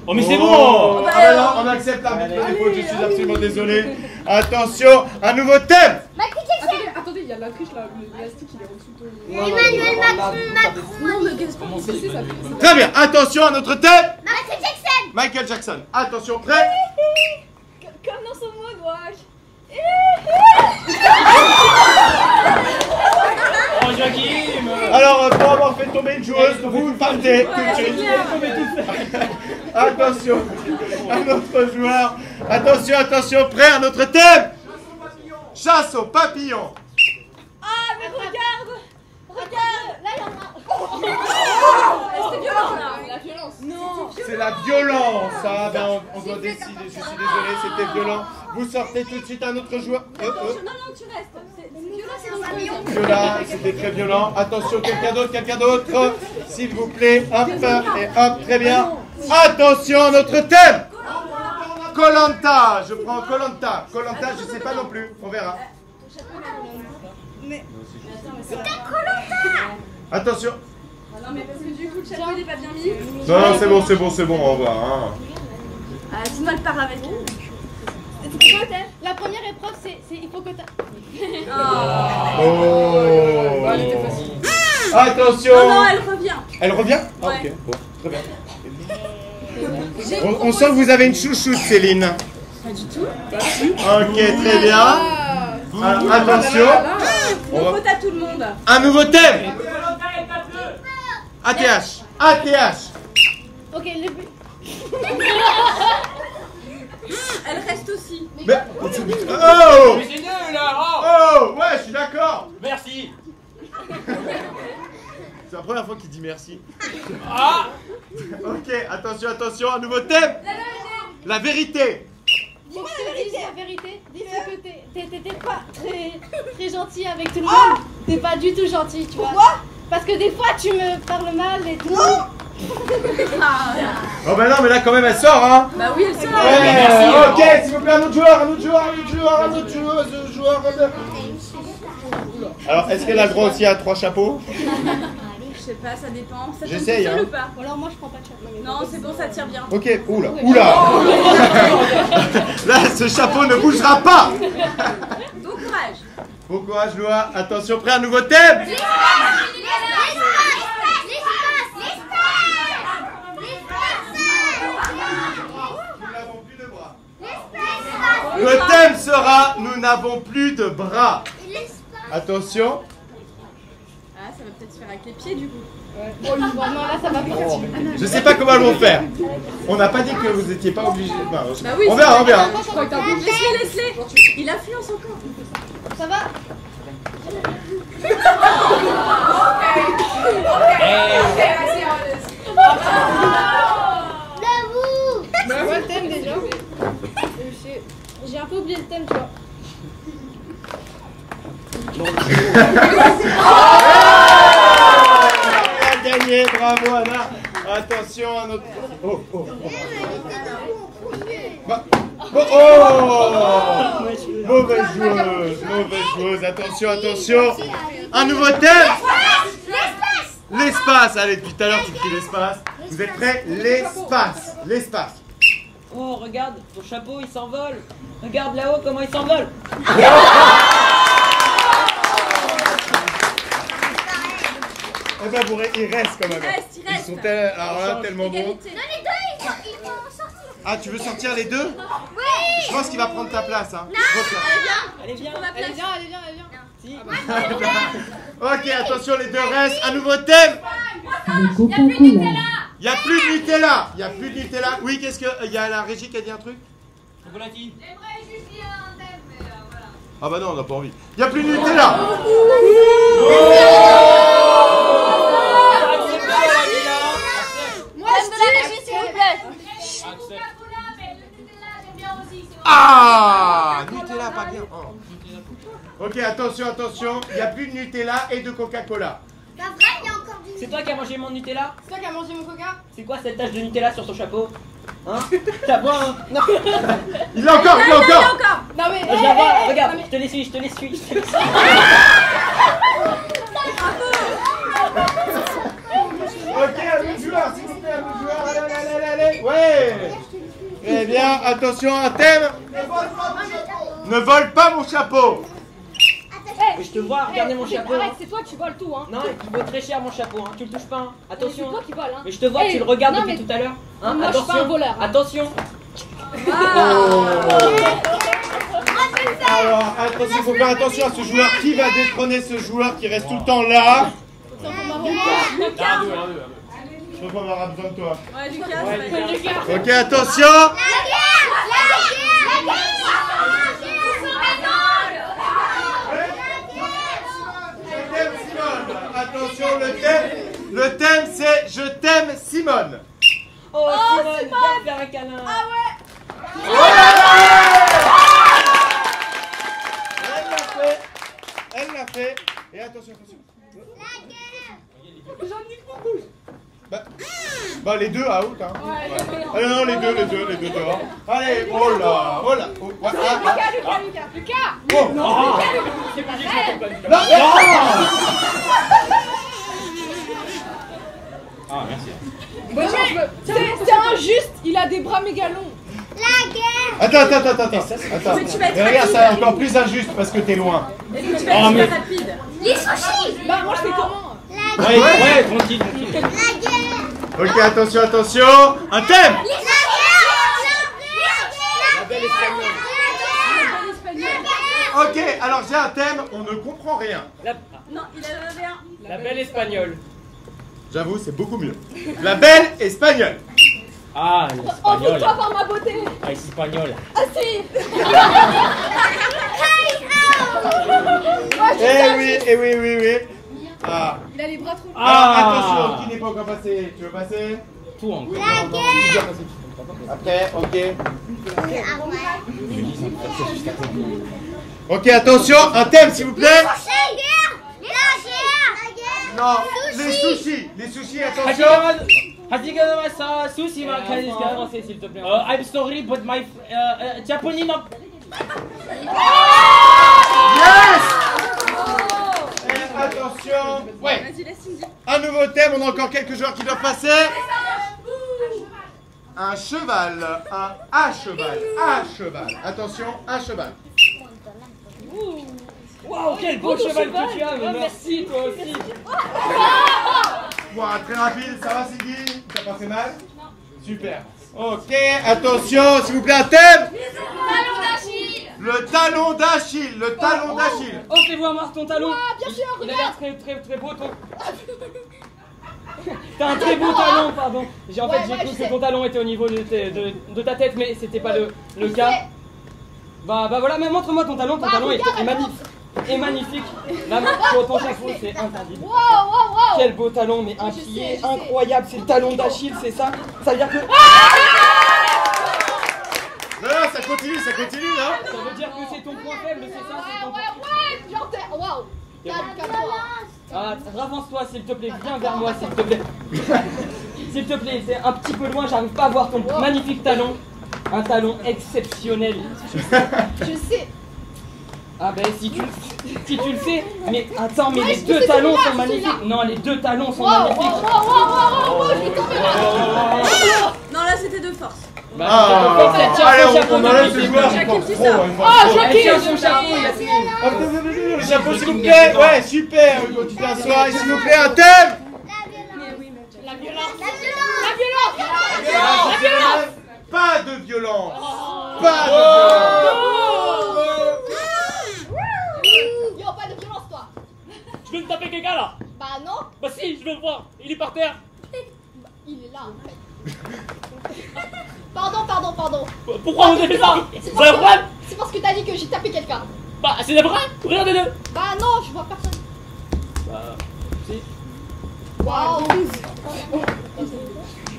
Oh, mais c'est bon. Ah bah non, on accepte l'arbitre de faute, je suis absolument désolé. Attention, un nouveau thème. Attendez, il y a la triche là, l'élastique il est en dessous de Emmanuel Macron. Non, mais qu'est-ce qu'on fait ça? Très bien, attention, un autre thème. Michael Jackson. Michael Jackson. Attention, prêt. Comme dans son mode, wesh. Oh, Joachim. Alors, pour avoir fait tomber une joueuse, vous partez tout de suite. Attention, un autre joueur. Attention, prêt, un autre thème. Chasse aux papillons. Ah, mais regarde. Là, il y en a. C'était violent là. La violence. Non. C'est la violence. Ah, ben, on doit décider. Je suis désolé, c'était violent. Vous sortez tout de suite un autre joueur. Non, tu restes. C'est violent, c'est dans le Violent, c'était très violent. Attention, quelqu'un d'autre, s'il vous plaît. Hop, et hop, très bien. Attention, notre thème. Koh-Lanta. Je prends Koh-Lanta. Koh-Lanta, je sais pas non plus. On verra. C'était Koh-Lanta. Attention. Non, mais parce que du coup, le chapeau il est pas bien mis. Non, c'est bon, on va. Hein. Ah, dis-moi le parle avec. La première épreuve, c'est il faut que t'as. Oh. Attention. Non, elle revient. Elle revient? Ah, Ouais. ok, bon, très bien. On sent que vous avez une chouchoute, Céline. Pas du tout. Ok, très bien. Attention. On vote à tout le monde. Un nouveau thème. ATH. Ok, le but. Elle reste aussi. Mais... Oh. Mais c'est nul là. Oh, ouais, je suis d'accord. Merci. C'est la première fois qu'il dit merci. Ah. Ok, attention, un nouveau thème. La vérité. Dis-moi la vérité. Dis que t'étais pas très gentil avec tout le monde. T'es pas du tout gentil, tu vois. Pourquoi? Parce que des fois tu me parles mal et tout. Oh bah non, mais là quand même elle sort, hein. Bah oui, elle sort. Ouais, ok, s'il vous plaît, un autre joueur. Alors, est-ce qu'elle a le droit aussi à 3 chapeaux? Je sais pas, ça dépend. Ça tient J'essaye, tout seul hein. ou pas? Ou alors moi je prends pas de chapeau. Non, c'est bon, ça tire bien. Ok, oula. Là, ce chapeau ne bougera pas. Bon courage. Bon courage, Loa. Attention, prêt, un nouveau thème. Le thème sera nous n'avons plus de bras. Attention. Ah, ça va peut-être se faire avec les pieds du coup. Bon, non, là ça va pas. Je sais pas comment elles vont faire. On n'a pas dit que vous étiez pas obligés. Enfin, Bah oui, on verra. Laisse-les. Il influence encore. Ça va? C'est quoi le thème déjà? J'ai un peu oublié le thème, tu vois. On a gagné, bravo Anna. Attention à notre... Oh. Bah, oh. Mauvaise joueuse. Attention. Un nouveau thème. L'espace. Allez, depuis tout à l'heure tu cries l'espace. Vous êtes prêts? L'espace. Oh, regarde, ton chapeau il s'envole. Regarde là-haut comment il s'envole. Eh ben, il reste quand même. Ils sont tellement bons. Non, les deux, ils vont sortir. Ah, tu veux sortir les deux? Oui. Je pense qu'il va prendre ta place. Hein. Allez, viens. Allez, viens. Si Si. Ok, attention, les deux restent. Un nouveau thème. Il y a plus de Nutella. Il n'y a plus de Nutella. Il n'y a plus de Nutella. Oui, qu'est-ce que. Il y a la régie qui a dit un truc? Chocolatine. J'aimerais juste dire un thème, mais voilà. Ah bah non, on n'a pas envie. Il n'y a plus de Nutella. Moi, je dis, s'il vous plaît. Coca-Cola, mais le Nutella, j'aime bien aussi. C'est vrai. Ah, Nutella, pas bien. Oh. Ok, attention, attention. Il n'y a plus de Nutella et de Coca-Cola. Bah vrai, il y a encore du... C'est toi qui as mangé mon Nutella? C'est toi qui as mangé mon coca? C'est quoi cette tache de Nutella sur ton chapeau? Hein? T'as boire, hein? Non. Il l'a encore, il l'a encore. Non mais... Je la vois, regarde, je te l'essuie, je te l'essuie. Ok, à vous joueur, s'il vous plaît, à vous joueur. Allez, allez, allez, allez. Ouais. Très bien, attention, un thème. Ne vole pas mon chapeau. Mais je te vois, regardez mon chapeau. Arrête, c'est toi qui voles tout, hein. Non, il vaut très cher mon chapeau, hein. Tu le touches pas, hein. C'est Attention. toi qui voles, hein. Mais je te vois, tu le regardes depuis tout à l'heure. Hein? Moi, je suis pas un voleur, hein. Attention. Alors, attention, il faut faire attention à ce joueur. Qui va détrôner ce joueur qui reste tout le temps là? Je crois qu'on aura besoin de toi. Ouais, Lucas. Ok, attention. Je t'aime, Simone. Attention, le thème c'est Je t'aime, Simone. Oh, Simone, viens faire un câlin. Ah ouais. Elle l'a fait. Et attention, attention. Bah les deux out hein. Allez non les deux dehors. Allez, oh là. Oh, ah, ah. Lucas. Oh. Non, C'est pas juste, je m'appelle pas. Non. Ah, merci. C'est injuste, il a des bras méga longs. La guerre. Attends. Et regarde, c'est encore plus injuste parce que t'es loin. Oh, mais. Les sushis. Bah moi je fais comment? Ouais, tranquille. La guerre. Ok, attention. Un thème. La guerre. La belle espagnole. Ok, alors j'ai un thème, on ne comprend rien. Non, il avait un. La belle espagnole. J'avoue, c'est beaucoup mieux. La belle espagnole. Ah, l'espagnol. Enfuis-toi par ma beauté. Ah, espagnol. Ah si. Eh oui. Ah. Il a les bras trop. Attention, qui n'est pas encore passé? Tu veux passer? Tout encore. La guerre. Après, ok. Ok, attention, un thème s'il vous plaît. La guerre. Non, les sushis, attention. Hasigamasa, sushi ma français s'il te plaît. I'm sorry, but my Japanese not. Yes. Et attention, ouais. Un nouveau thème, on a encore quelques joueurs qui doivent passer. Un cheval, à cheval. Attention, à cheval. Waouh, quel beau cheval que tu as, mais merci toi aussi. Bon, très rapide, ça va Sylvie? T'as pas fait mal? Non. Super. Ok, attention, s'il vous plaît, un thème. Le talon d'Achille. Oh, fais voir ton talon. bien sûr, il a l'air très beau ton. T'as un très beau talon, pardon. J'ai cru que ton talon était au niveau de ta tête, mais c'était pas le cas. Bah voilà, mais montre-moi ton talon. Ton talon est magnifique. Et magnifique. Là, ton chapeau, c'est interdit. Wow. Quel beau talon, mais un pied incroyable. C'est le talon d'Achille, c'est ça? Ça veut dire que. Non, ça continue, non? Ça veut dire que c'est ton point faible, c'est ça? Wow. Avance-toi, s'il te plaît. Viens vers moi, s'il te plaît. S'il te plaît, c'est un petit peu loin. J'arrive pas à voir ton magnifique talon. Un talon exceptionnel. Je sais. Ah ben si tu le sais, mais attends, mais les deux talons sont magnifiques. Non, les deux talons sont magnifiques. Non, là c'était de force. Allez, on enlève ce joueur, il porte trop. Joachim, son chapeau, il a fait. Le chapeau, s'il vous plaît. Ouais, super. Tu t'assois, s'il vous plaît, un thème. La violence. Pas de violence. Yo, pas de violence. veux le voir. Il est par terre. Il est là, en fait. Pardon. Pourquoi vous avez fait ça? Vous avez un problème? C'est parce que t'as dit que j'ai tapé quelqu'un. Bah, c'est vrai. Regardez-le. Bah non, je vois personne. Bah, si. Waouh.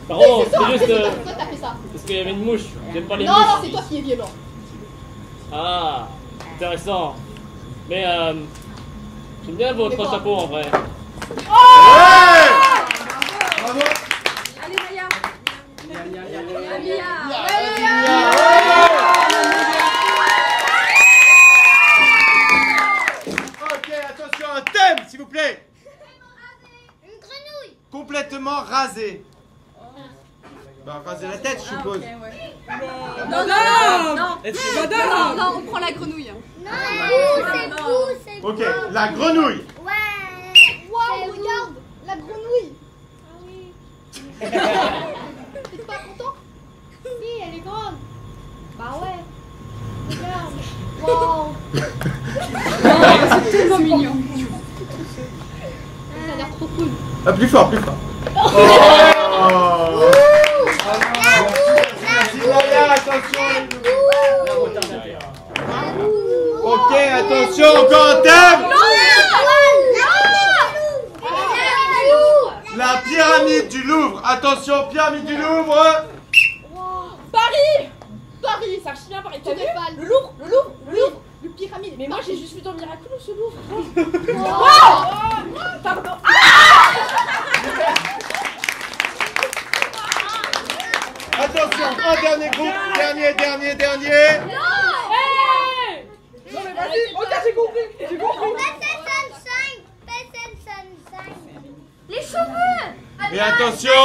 Par contre, C'est toi, c'est juste. toi t'as fait ça. Parce qu'il y avait une mouche. J'aime pas les Non, mouches. non, c'est toi qui es violent. Ah, intéressant. Mais j'aime bien votre chapeau en vrai. Ouais. Bravo. Allez, Maya. Ok, attention, un thème, s'il vous plaît. Une grenouille. Complètement rasé. Bah, raser la tête, je suppose. Non, on prend la grenouille. Non, c'est vous. Ok, la grenouille. Ouais. Waouh, regarde, la grenouille. Ah oui. T'es pas content? Si, elle est grande. Bah ouais. Regarde. Waouh. C'est tellement mignon. Ça a l'air trop cool. Ah, plus fort, plus fort. Oh. Merci, Maya, attention. Ok, attention, encore un thème. La pyramide du Louvre. Attention, pyramide du Louvre. Paris, ça archi bien Paris. T'as vu? Stéphane. Le Louvre. Le pyramide. Mais moi j'ai juste vu dans Miraculous ce Louvre. Wow. Pardon. Attention, un dernier groupe. Dernier. Hey. Non, mais vas-y. Ok, j'ai compris. Les cheveux. Et attention,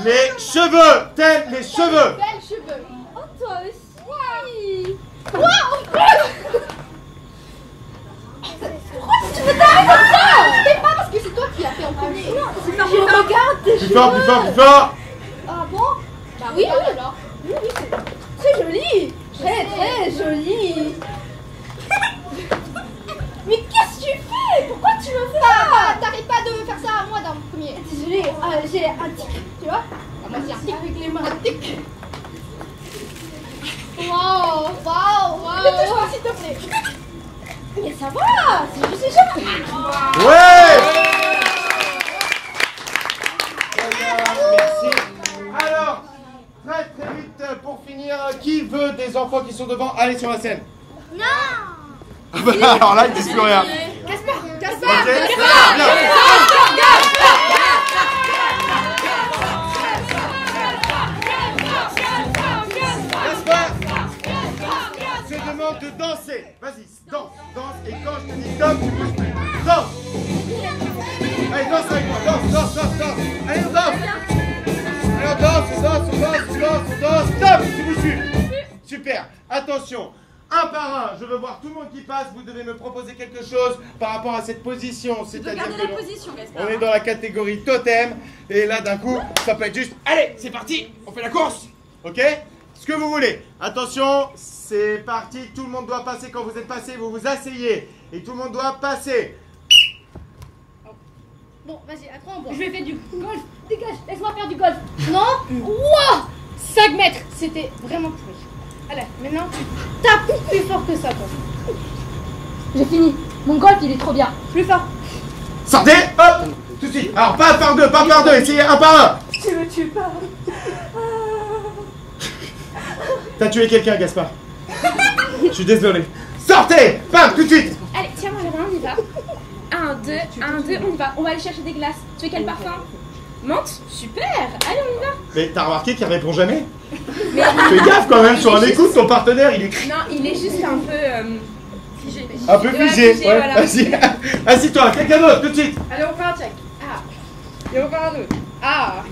les cheveux. Thème, les cheveux. Belles cheveux. Oh, toi aussi. C'est pas parce que c'est toi qui l'as fait en premier. Regarde tes Plus fort, plus fort, plus fort. Ah bon? Bah oui, alors. Oui, c'est très joli. Très joli. Mais qu'est-ce que tu fais? Pourquoi tu me fais ça? T'arrêtes pas de faire ça à moi dans le premier. Désolée, j'ai un tic, tu vois? Ah, moi j'ai un tic avec les mains. Un tic. Waouh. Ne touche pas, s'il te plaît. Mais ça va, c'est juste les cheveux. Ouais. Merci. Alors, très vite pour finir, qui veut des enfants qui sont devant? Allez sur la scène. Non. Ah bah là, alors là, ils disent plus rien. Gaspard. Ok, bien. Gaspard, je te demande de danser. Vas-y, danse. Et quand je te dis stop, tu bouges plus. Danse. Allez, danse avec moi. Danse. Allez, on danse. Allez, on danse. Stop, tu bouges plus. Super. Attention. Un par un, je veux voir tout le monde qui passe. Vous devez me proposer quelque chose par rapport à cette position. C'est-à-dire que on est dans la catégorie totem. Et là, d'un coup, ça peut être juste. Allez, c'est parti. On fait la course. Ok? Ce que vous voulez. Attention, c'est parti. Tout le monde doit passer. Quand vous êtes passé, vous vous asseyez. Et tout le monde doit passer. Bon, vas-y, après on voit. Je vais faire du golf. Dégage, laisse-moi faire du golf. Non? Wouah! 5 mètres, c'était vraiment pourri. Allez, maintenant tu tapes plus fort que ça, toi. J'ai fini. Mon golf il est trop bien. Plus fort. Sortez. Hop. Tout de suite. Alors, pas par deux. Essayez un par un. Tu me tues pas. T'as tué quelqu'un, Gaspard. Je suis désolé. Sortez. Bam, tout de suite. Allez, tiens-moi la main, on y va. 1, 2, on y va. On va aller chercher des glaces. Tu veux quel parfum? Menthe? Super. Allez, on y va. Mais t'as remarqué qu'il répond jamais? Fais gaffe quand même sur un écoute, ton partenaire il écrit. Non, il est juste un peu figé. Un peu figé, ouais. Voilà. Vas-y, assis-toi, quelqu'un d'autre, tout de suite. Allez, on fait un check. Ah. Et encore un autre. Ah.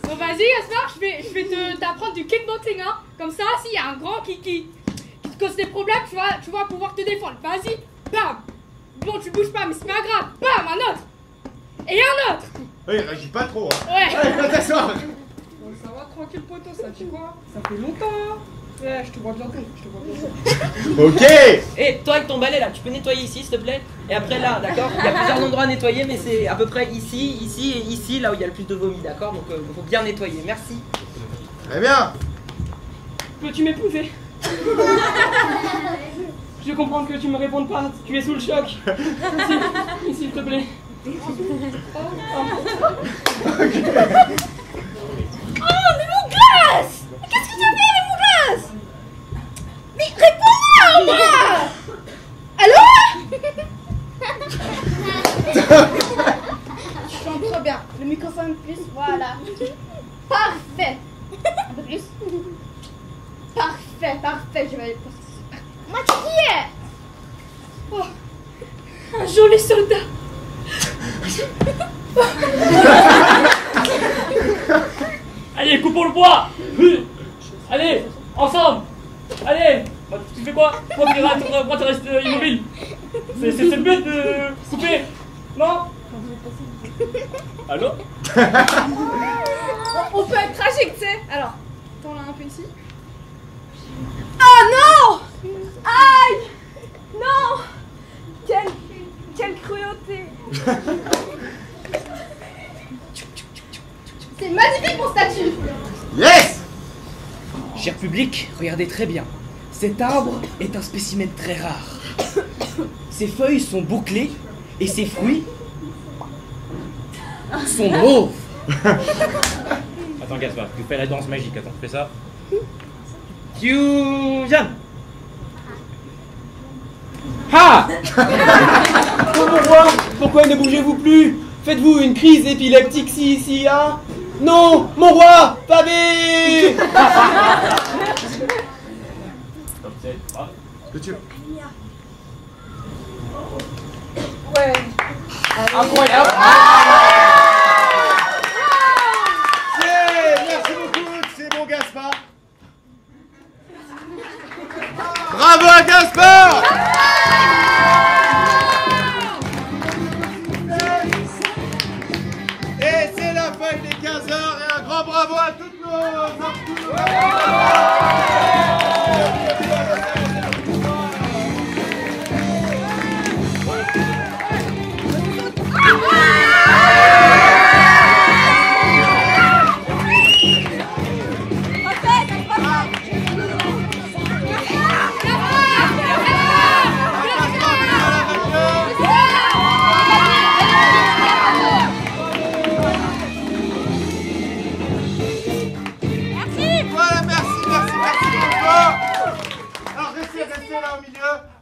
Bon, vas-y, Gaspard, je vais t'apprendre du kickboxing, hein. Comme ça, s'il y a un grand qui te cause des problèmes, tu vas pouvoir te défendre. Vas-y, bam. Bon, tu bouges pas, mais c'est pas grave. Bam, un autre. Et un autre. Oui, réagis pas trop. Hein. Ouais. Allez, va t'asseoir. Ça va tranquille, poteau, ça, tu vois? Ça fait longtemps. Ouais, je te vois bien con, je te vois bien con. Ok. Et toi avec ton balai là, tu peux nettoyer ici s'il te plaît? Et après là, d'accord? Il y a plusieurs endroits à nettoyer, mais c'est à peu près ici, ici et ici, là où il y a le plus de vomi, d'accord? Donc il faut bien nettoyer, merci. Très bien. Peux-tu m'épouser? Je comprends que tu me répondes pas, tu es sous le choc. S'il te plaît. Oh, mais mon gosse! Qu'est-ce que tu fais, mon gosse? Mais réponds-moi, moi! Allô? Je chante trop bien. Le microphone plus, voilà. Parfait. Un peu plus. Parfait, parfait. Je vais... Moi, qui est? Oh, un joli soldat. Allez, coupons le bois. Allez, ensemble. Allez. Tu fais quoi? Pourquoi tu restes immobile? C'est le but de couper. Non? Allô? On peut être tragique, tu sais. Alors, tends-la un peu ici. Oh non! Aïe! Non! Quelle cruauté! C'est magnifique mon statut! Yes. Cher public, regardez très bien. Cet arbre est un spécimen très rare. Ses feuilles sont bouclées et ses fruits sont mauves. Attends, Gaspard, tu fais la danse magique. Attends, fais ça. Fusion. Ah! Pourquoi ne bougez-vous plus? Faites-vous une crise épileptique si, hein? Non! Mon roi! Pavé! Peux-tu... Ouais. Incroyable! Merci beaucoup, c'est bon Gaspard. Bravo à Gaspard. Et c'est la fin, il est 15h et un grand bravo à toutes nos...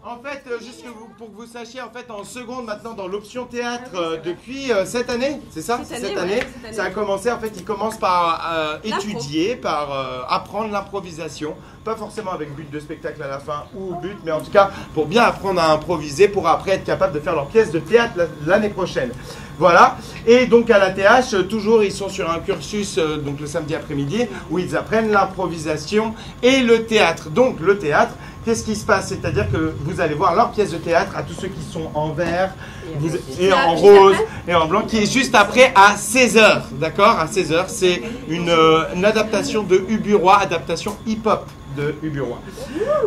En fait, juste pour que vous sachiez, en fait, en seconde maintenant dans l'option théâtre depuis cette année, c'est ça? Cette année, ça a commencé. En fait, il commence par étudier, par apprendre l'improvisation, pas forcément avec but de spectacle à la fin ou but, mais en tout cas pour bien apprendre à improviser, pour après être capable de faire leur pièce de théâtre l'année prochaine. Voilà. Et donc à la TH, toujours ils sont sur un cursus donc le samedi après-midi où ils apprennent l'improvisation et le théâtre. Donc le théâtre, qu'est-ce qui se passe? C'est-à-dire que vous allez voir leur pièce de théâtre à tous ceux qui sont en vert et en rose et en blanc, qui est juste après à 16h. D'accord? À 16h, c'est une adaptation de Uburois, adaptation hip-hop de Uburois.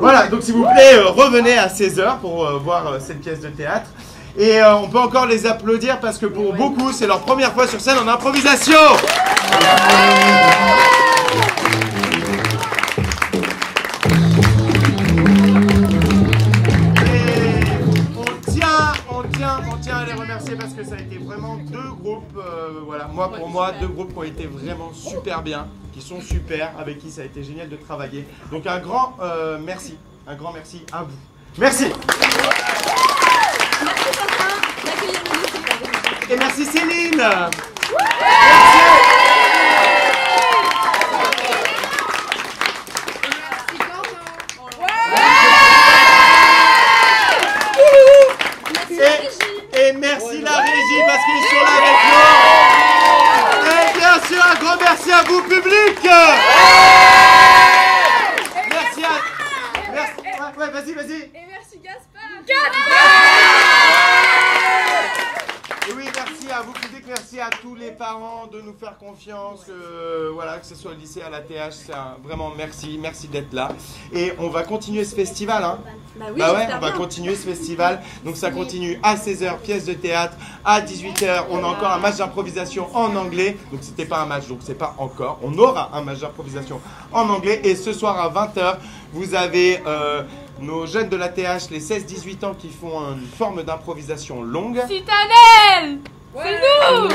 Voilà, donc s'il vous plaît, revenez à 16h pour voir cette pièce de théâtre. Et on peut encore les applaudir parce que pour beaucoup, c'est leur première fois sur scène en improvisation. On tient à les remercier parce que ça a été vraiment deux groupes, voilà, pour moi, deux groupes qui ont été vraiment super bien, qui sont super, avec qui ça a été génial de travailler. Donc un grand merci à vous. Merci. Et merci Céline. Merci. Et merci la régie parce qu'ils sont là avec nous. Et bien sûr un grand merci à vous public. Merci à... Merci... Ouais, vas-y. Et merci Gaspard. Et oui, merci à vous public, merci à tous les parents. vraiment de nous faire confiance, voilà, que ce soit au lycée, à la TH, c'est vraiment merci d'être là. Et on va continuer ce festival, hein. Bah oui, Bah ouais, on va continuer ce festival. Donc ça continue à 16h, pièce de théâtre, à 18h, on a encore un match d'improvisation en anglais. Donc c'était pas un match, donc c'est pas encore. On aura un match d'improvisation en anglais. Et ce soir à 20h, vous avez nos jeunes de la TH, les 16-18 ans qui font une forme d'improvisation longue. Citadelle, c'est nous.